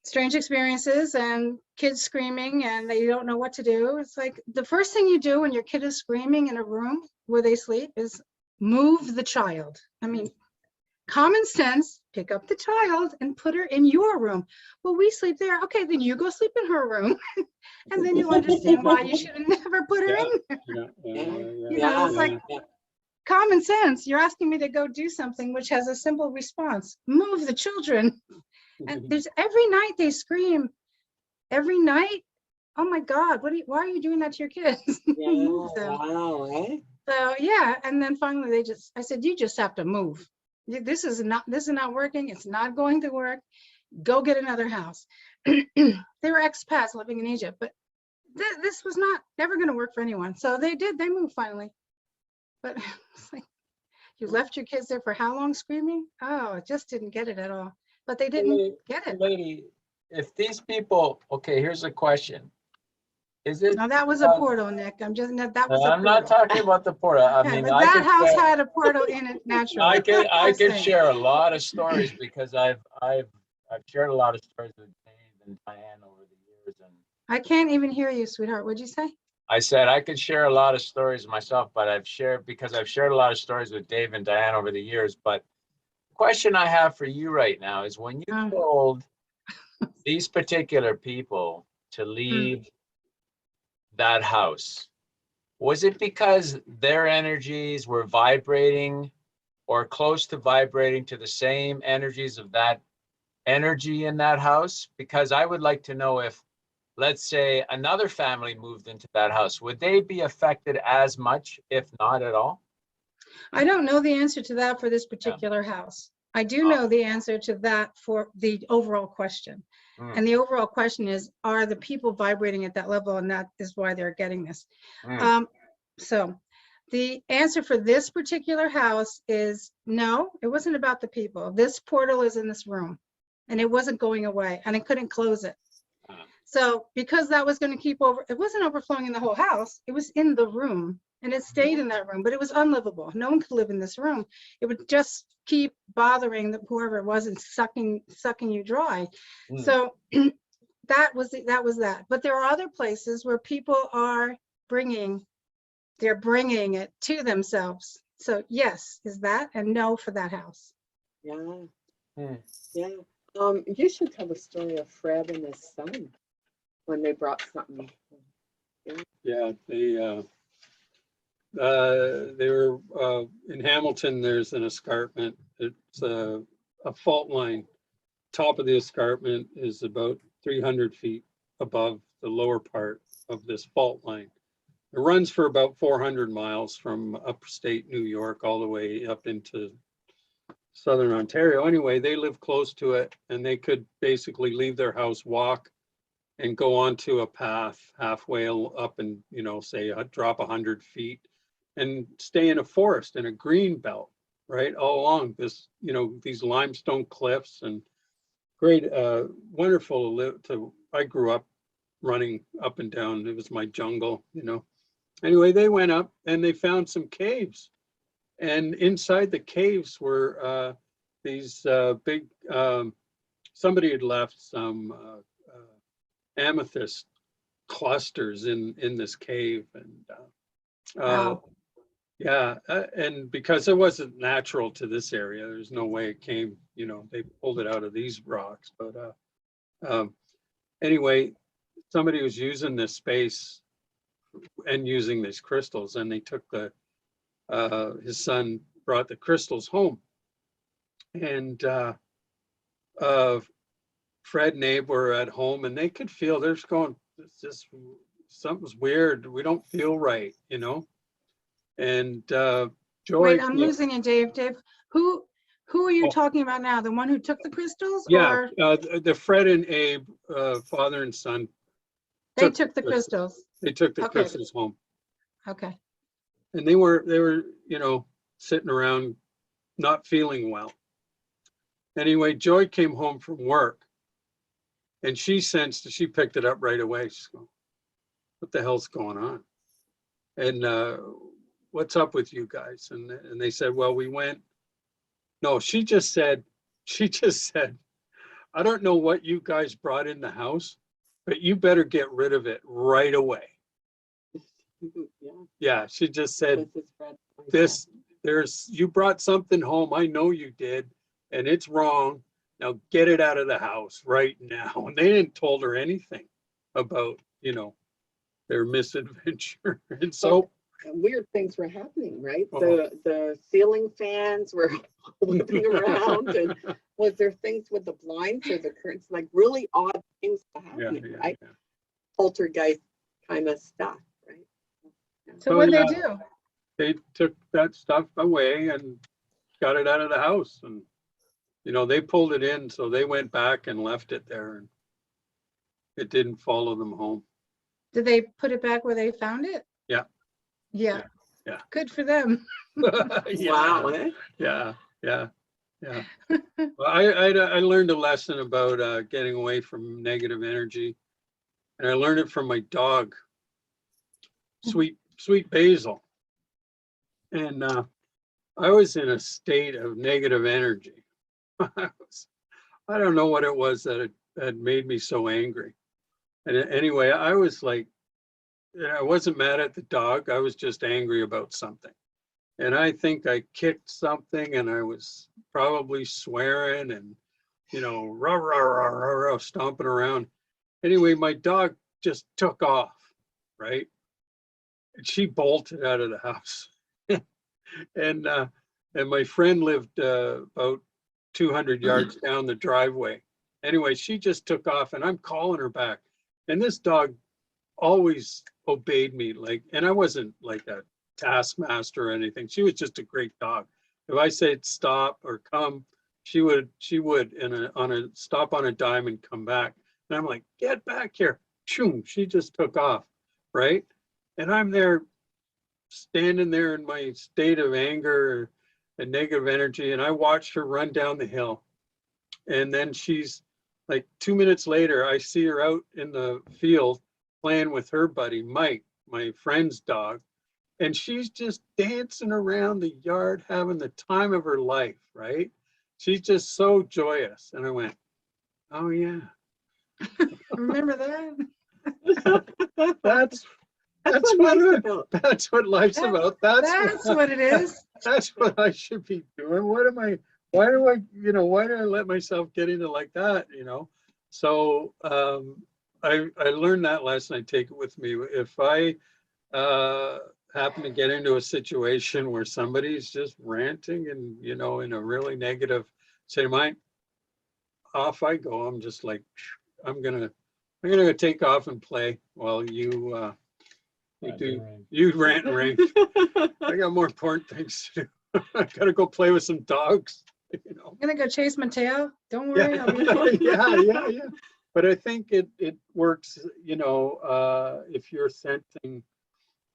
strange experiences and kids screaming and they don't know what to do. It's like the first thing you do when your kid is screaming in a room where they sleep is move the child. I mean, common sense, pick up the child and put her in your room. Well, we sleep there. Okay, then you go sleep in her room. And then you'll understand why you should have never put her in there. It's like common sense. You're asking me to go do something which has a simple response. Move the children. And there's every night they scream. Every night. Oh my God, why are you doing that to your kids? Yeah, So- wow, right? So yeah, and then finally I said, you just have to move. This is not working. It's not going to work. Go get another house. They were expats living in Egypt, but this was never going to work for anyone. So they moved finally. But it's like, you left your kids there for how long screaming? Oh, I just didn't get it at all. But they didn't get it. Lady, if these people, okay, here's a question. Is it? Now that was a portal, Nick. That was a I'm not portal. talking about the portal. I Yeah, mean, but I that could house share- had a portal in it naturally. I Just could saying. share a lot of stories because I've shared a lot of stories with Dave and Diane over the years, and I can't even hear you, sweetheart. What'd you say? I said I could share a lot of stories myself, but I've shared a lot of stories with Dave and Diane over the years. But the question I have for you right now is, when you told these particular people to leave that house, was it because their energies were vibrating or close to vibrating to the same energies of that energy in that house? Because I would like to know if let's say another family moved into that house, would they be affected as much, if not at all? I don't know the answer to that for this particular house. I do Oh. know the answer to that for the overall question. Mm, And the overall question is, are the people vibrating at that level? And that is why they're getting this. mm, So the answer for this particular house is no, it wasn't about the people. This portal is in this room and it wasn't going away and I couldn't close it. Ah. So because that was going to keep over, it wasn't overflowing in the whole house. It was in the room and it stayed in that room, but it was unlivable. No one could live in this room. It would just keep bothering whoever it was and sucking you dry. mm. So that was that. But there are other places where people are they're bringing it to themselves. So yes, is that, and no for that house. Yeah, Hmm. yeah. You should tell the story of Fred and his son when they brought something. Yeah, they were in Hamilton. There's an escarpment. It's a fault line. Top of the escarpment is about 300 feet above the lower part of this fault line. It runs for about 400 miles from upstate New York all the way up into southern Ontario. Anyway, they live close to it and they could basically leave their house, walk, and go onto a path halfway up and, you know, say drop 100 feet and stay in a forest in a green belt, right? All along this, you know, these limestone cliffs, and great, wonderful to live to. I grew up running up and down. It was my jungle, you know. Anyway, they went up and they found some caves, and inside the caves were these big, somebody had left some amethyst clusters in this cave, and Wow. yeah, and because it wasn't natural to this area, there's no way it came, you know, they pulled it out of these rocks. But anyway, somebody was using this space and using these crystals, and they took his son brought the crystals home, and Fred and Abe were at home, and they could feel they're just going, it's just something's weird. We don't feel right, you know. And Joy. Wait, I'm losing it, Dave. Dave, who are you Oh. talking about now? The one who took the crystals? Yeah, Or the Fred and Abe, father and son. they took the crystals? They took the Okay. crystals home, Okay. and they were, you know, sitting around not feeling well. Anyway, Joy came home from work, and she sensed, she picked it up right away. She's going, what the hell's going on? And what's up with you guys? And they said, well, we went. No, she just said, I don't know what you guys brought in the house, but you better get rid of it right away. Yeah, Yeah, she just said, this is Fred. you brought something home. I know you did, and it's wrong. Now get it out of the house right now. And they didn't told her anything about, you know, their misadventure. And so, Weird things were happening, right? Uh-huh. The ceiling fans were whipping around, and was there things with the blinds or the curtains, like really odd things yeah, happening, yeah, right? yeah. Poltergeist kind of stuff, right? So Oh, what did yeah. they do? They took that stuff away and got it out of the house, and, you know, they pulled it in, so they went back and left it there, and it didn't follow them home. Did they put it back where they found it? Yeah. Yeah. Yeah. Good for them. Yeah. Wow, eh? Yeah, yeah, yeah. Well, I learned a lesson about getting away from negative energy, and I learned it from my dog, Sweet Basil. And I was in a state of negative energy. I don't know what it was that had made me so angry. And anyway, I was like, I wasn't mad at the dog. I was just angry about something. And I think I kicked something, and I was probably swearing and, you know, rah, rah, rah, rah, rah, stomping around. Anyway, my dog just took off, right? And she bolted out of the house. And my friend lived about 200 yards down the driveway. Anyway, she just took off, and I'm calling her back. And this dog always obeyed me, like, and I wasn't like a taskmaster or anything. She was just a great dog. If I said stop or come, she would on a stop on a dime and come back. And I'm like, get back here. Choom, she just took off, right? And I'm there standing there in my state of anger and negative energy, and I watched her run down the hill. And then she's like 2 minutes later, I see her out in the field playing with her buddy, Mike, my friend's dog. And she's just dancing around the yard, having the time of her life, right? She's just so joyous. And I went, oh yeah. Remember that? That's That's what what life's it- about. that's what life's That- about. That's what it is. That's what I should be doing. Why do I let myself get into like that, So I learned that lesson. I take it with me. If I happen to get into a situation where somebody's just ranting and, in a really negative state of mind, off I go. I'm just like, I'm gonna go take off and play while you rant and rave. I got more important things to do. I gotta go play with some dogs, I'm gonna go chase my tail. Don't worry. I'll be Yeah. But I think it works, if you're sensing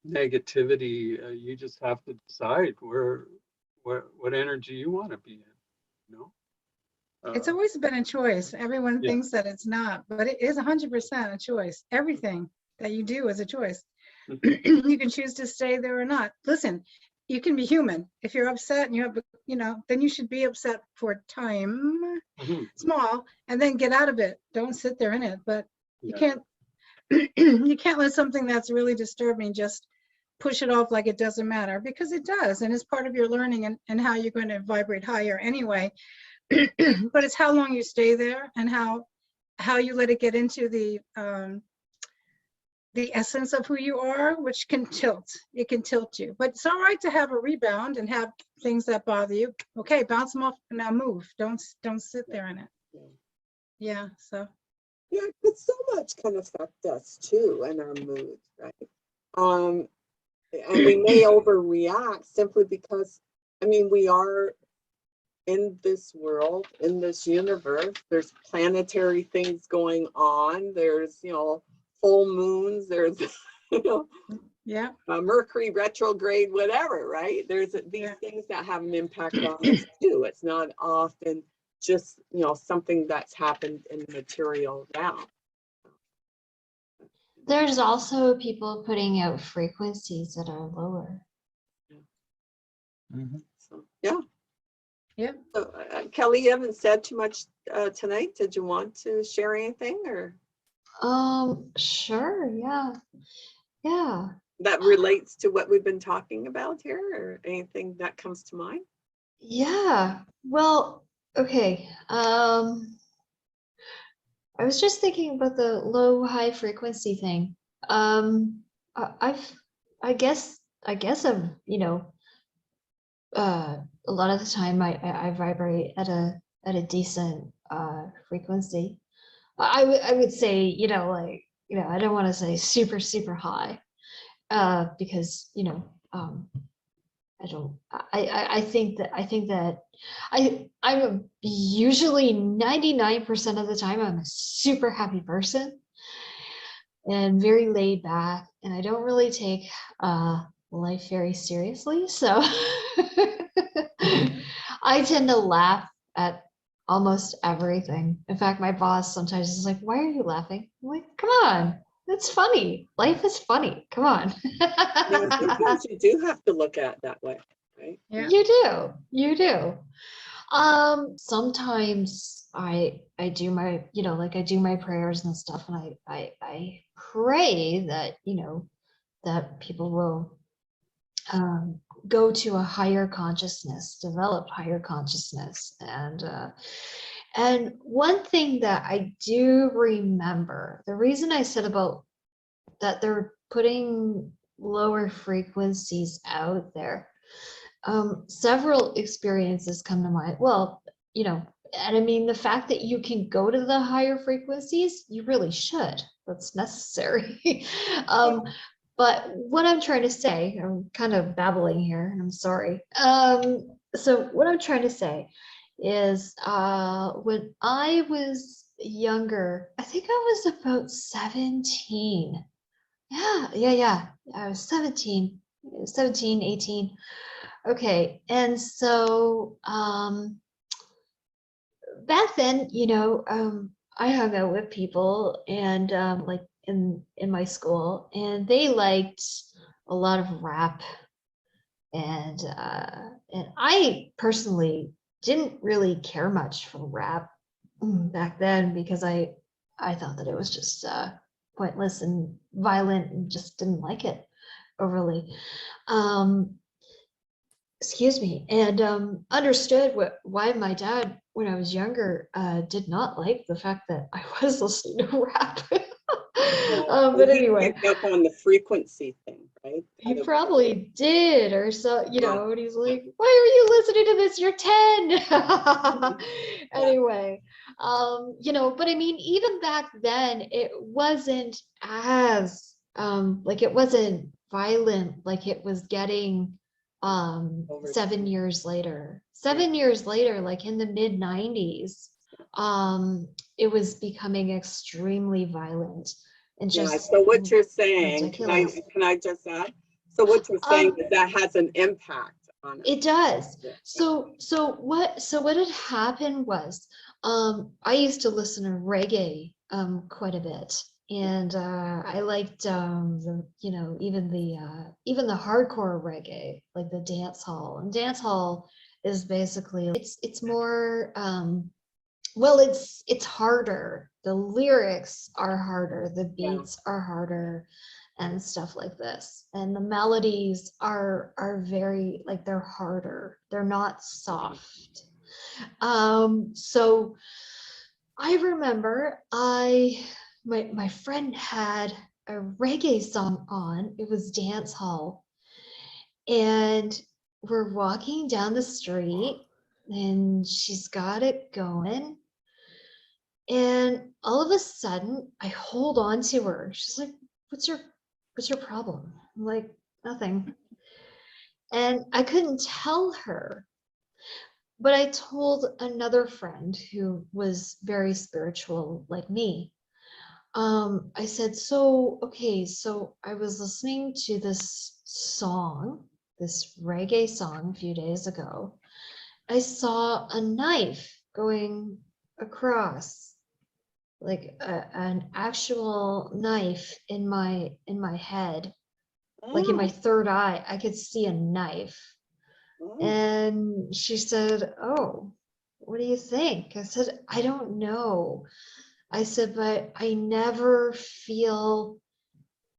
negativity, you just have to decide what energy you want to be in, It's always been a choice. Everyone Yeah. thinks that it's not, but it is 100% a choice. Everything that you do is a choice. You can choose to stay there or not. Listen, you can be human. If you're upset and you have, then you should be upset for time, Mhm. small, and then get out of it. Don't sit there in it. But you Yeah. can't, you can't let something that's really disturbing just push it off like it doesn't matter, because it does, and it's part of your learning and how you're going to vibrate higher anyway. But it's how long you stay there and how you let it get into the essence of who you are, which can tilt. It can tilt you, but it's all right to have a rebound and have things that bother you. Okay, bounce them off and now move. Don't sit there in it. Yeah. So Yeah, but so much can affect us too and our moods, right? And we may overreact simply because, we are in this world, in this universe. There's planetary things going on. There's, full moons. There's, yeah, Mercury retrograde, whatever, right? There's these Yeah. things that have an impact on us too. It's not often just, something that's happened in the material realm. There's also people putting out frequencies that are lower. So, yeah. Yeah. So, Kelly, you haven't said too much tonight. Did you want to share anything or Sure, yeah. Yeah. that relates to what we've been talking about here, or anything that comes to mind? Yeah. Well, okay. I was just thinking about the low high frequency thing. I guess I'm, a lot of the time I vibrate at a decent frequency. I would say, I don't want to say super, super high, because, I think that I'm usually 99% of the time I'm a super happy person and very laid back, and I don't really take life very seriously. So I tend to laugh at almost everything. In fact, my boss sometimes is like, "Why are you laughing?" I'm like, "Come on, it's funny. Life is funny. Come on." Yeah, sometimes you do have to look at it that way, right? Yeah. You do. Sometimes I do my, I do my prayers and stuff, and I pray that, that people will go to a higher consciousness, develop higher consciousness. And one thing that I do remember, the reason I said about that they're putting lower frequencies out there, several experiences come to mind. Well, and I mean, the fact that you can go to the higher frequencies, you really should. That's necessary. But what I'm trying to say, I'm kind of babbling here, and I'm sorry. So what I'm trying to say is, when I was younger, I think I was about 17. Yeah. I was 17, 18. Okay. And so, back then, I hung out with people and, like in my school, and they liked a lot of rap, and I personally didn't really care much for rap back then, because I thought that it was just pointless and violent, and just didn't like it overly. Excuse me, and understood why my dad, when I was younger, did not like the fact that I was listening to rap. But He anyway, picked up on the frequency thing, right? he Kind of- probably did, or so, Yeah. and he's like, why are you listening to this? You're 10. Anyway, but I mean, even back then, it wasn't as, like, it wasn't violent like it was getting Over 7 years later. 7 years later, like in the mid 90s, it was becoming extremely violent and Yeah, just so what you're saying, ridiculous. can I just add? So what you're saying Um, is that has an impact on it. It does. Yeah. So what had happened was, I used to listen to reggae quite a bit, and I liked even the hardcore reggae, like the dance hall. And dance hall is basically, it's more well, it's harder. The lyrics are harder, the Yeah. beats are harder, and stuff like this. And the melodies are very, like, they're harder. They're not soft. So I remember my friend had a reggae song on. It was dance hall. And we're walking down the street, and she's got it going. And all of a sudden, I hold on to her. She's like, what's your problem? I'm like, nothing. And I couldn't tell her, but I told another friend who was very spiritual like me. I said, okay, so I was listening to this song, this reggae song a few days ago. I saw a knife going across, like an actual knife in my head, like in my third eye. I could see a knife. Oh, And she said, oh, what do you think? I said, I don't know. I said, but I never feel,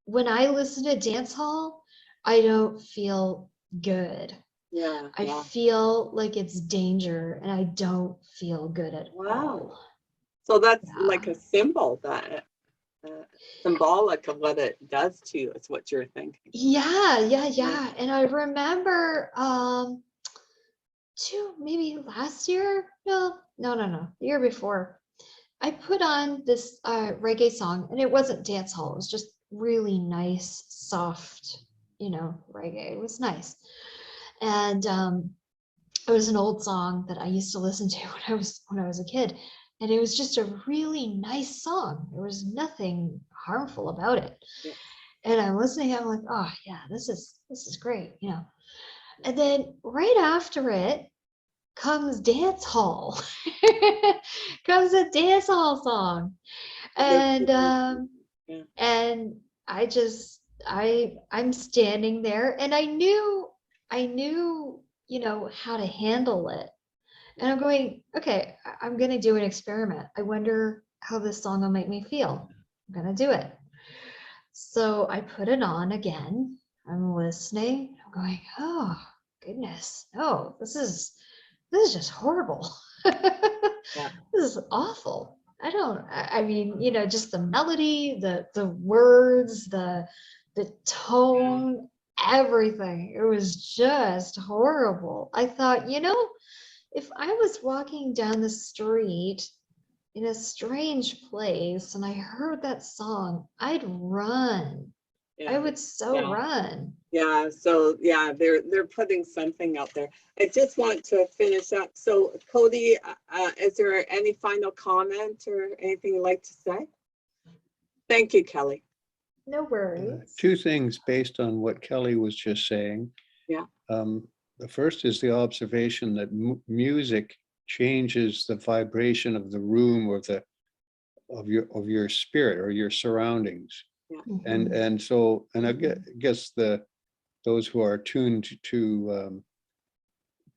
when I listen to dance hall, I don't feel good. yeah, I yeah. feel like it's danger, and I don't feel good at Wow. all. So that's Yeah. like a symbol, that symbolic of what it does to you, is what you're thinking. Yeah. And I remember maybe last year, no, the year before, I put on this reggae song, and it wasn't dance hall. It was just really nice, soft, reggae. It was nice. And it was an old song that I used to listen to when I was a kid. And it was just a really nice song. There was nothing harmful about it. Yeah. And I'm listening, I'm like, oh yeah, this is great, And then right after it comes dance hall. Comes a dance hall song. And Yeah. and I'm standing there, and I knew, how to handle it. And I'm going, okay, I'm going to do an experiment. I wonder how this song will make me feel. I'm going to do it. So I put it on again. I'm listening. I'm going, oh, goodness. No, this is just horrible. Yeah. This is awful. I mean, just the melody, the words, the tone, everything. It was just horrible. I thought, if I was walking down the street in a strange place and I heard that song, I'd run. I Yeah. would so Yeah. run. Yeah, so yeah, they're putting something out there. I just want to finish up. So Cody, is there any final comment or anything you'd like to say? Thank you, Kelly. No worries. Two things based on what Kelly was just saying. Yeah. The first is the observation that music changes the vibration of the room or of your spirit or your surroundings. Mhm. And so, and I guess those who are tuned to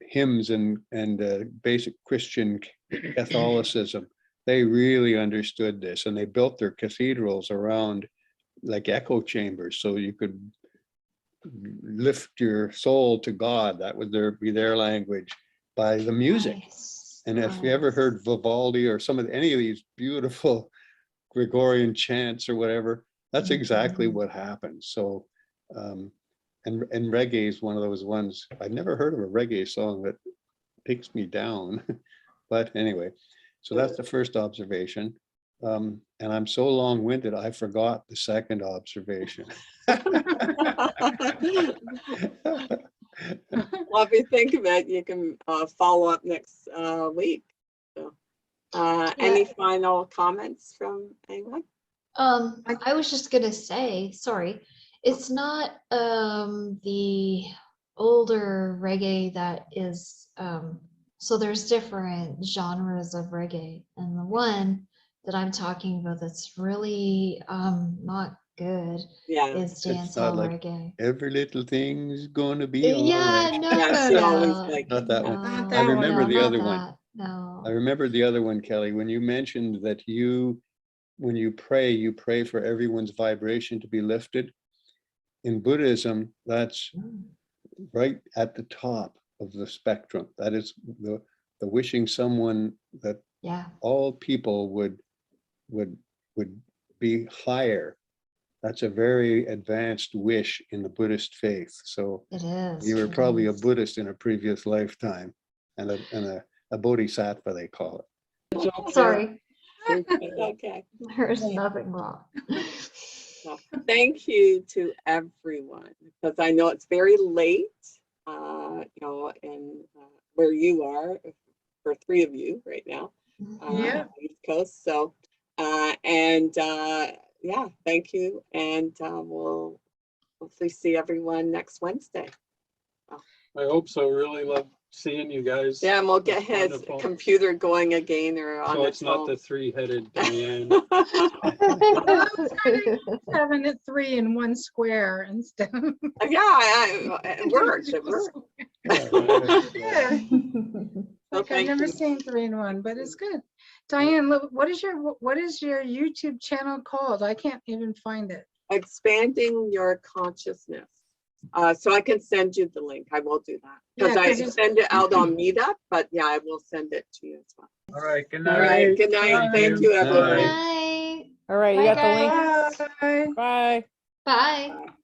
hymns and basic Christian Catholicism, they really understood this, and they built their cathedrals around like echo chambers, so you could lift your soul to God. That would be their language by the music. Nice, And if you ever heard nice. Vivaldi or some of any of these beautiful Gregorian chants or whatever, that's exactly Mhm. what happens. So, and reggae is one of those ones. I've never heard of a reggae song that takes me down. But anyway, so that's the first observation. And I'm so long-winded, I forgot the second observation. Well, if you think of it, you can follow up next week. So, any final comments from anyone? I was just gonna say, sorry, it's not the older reggae that is so there's different genres of reggae, and the one that I'm talking about that's really not good Yeah, is It's not dancehall like reggae. every little thing's gonna be all Yeah, right. no, yeah, no, she always no, like Not that one. Not no, that I remember one. the not other one. that, no. I remember the other one, Kelly, when you mentioned that when you pray for everyone's vibration to be lifted. In Buddhism, that's Mm, right at the top of the spectrum. That is the wishing someone that yeah, all people would be higher. That's a very advanced wish in the Buddhist faith. So it is. you were it probably a is. Buddhist in a previous lifetime, and a bodhisattva, they call it. Sorry, okay. there's nothing wrong. Well, thank you to everyone, because I know it's very late, in where you are, for three of you right now, Yeah. East Coast. So, yeah, thank you, and we'll hopefully see everyone next Wednesday. I hope so. Really love seeing you guys. Yeah, and we'll get It's his wonderful. computer going again or on So his it's not the phone. three-headed Diane. Having it 3 in 1 square instead. Yeah, it works. It works. Yeah. So Like I've thank never you. seen 3 in 1, but it's good. Diane, look, what is your YouTube channel called? I can't even find it. Expanding your consciousness. So I can send you the link. I will do that. Because Yeah, I 'cause it's- send it out on Meetup, but yeah, I will send it to you as well. All right, good All night. right, good night. Thank you, Bye. Good everyone. night. All right, you Bye, got the link? Bye. Bye. Bye. Bye.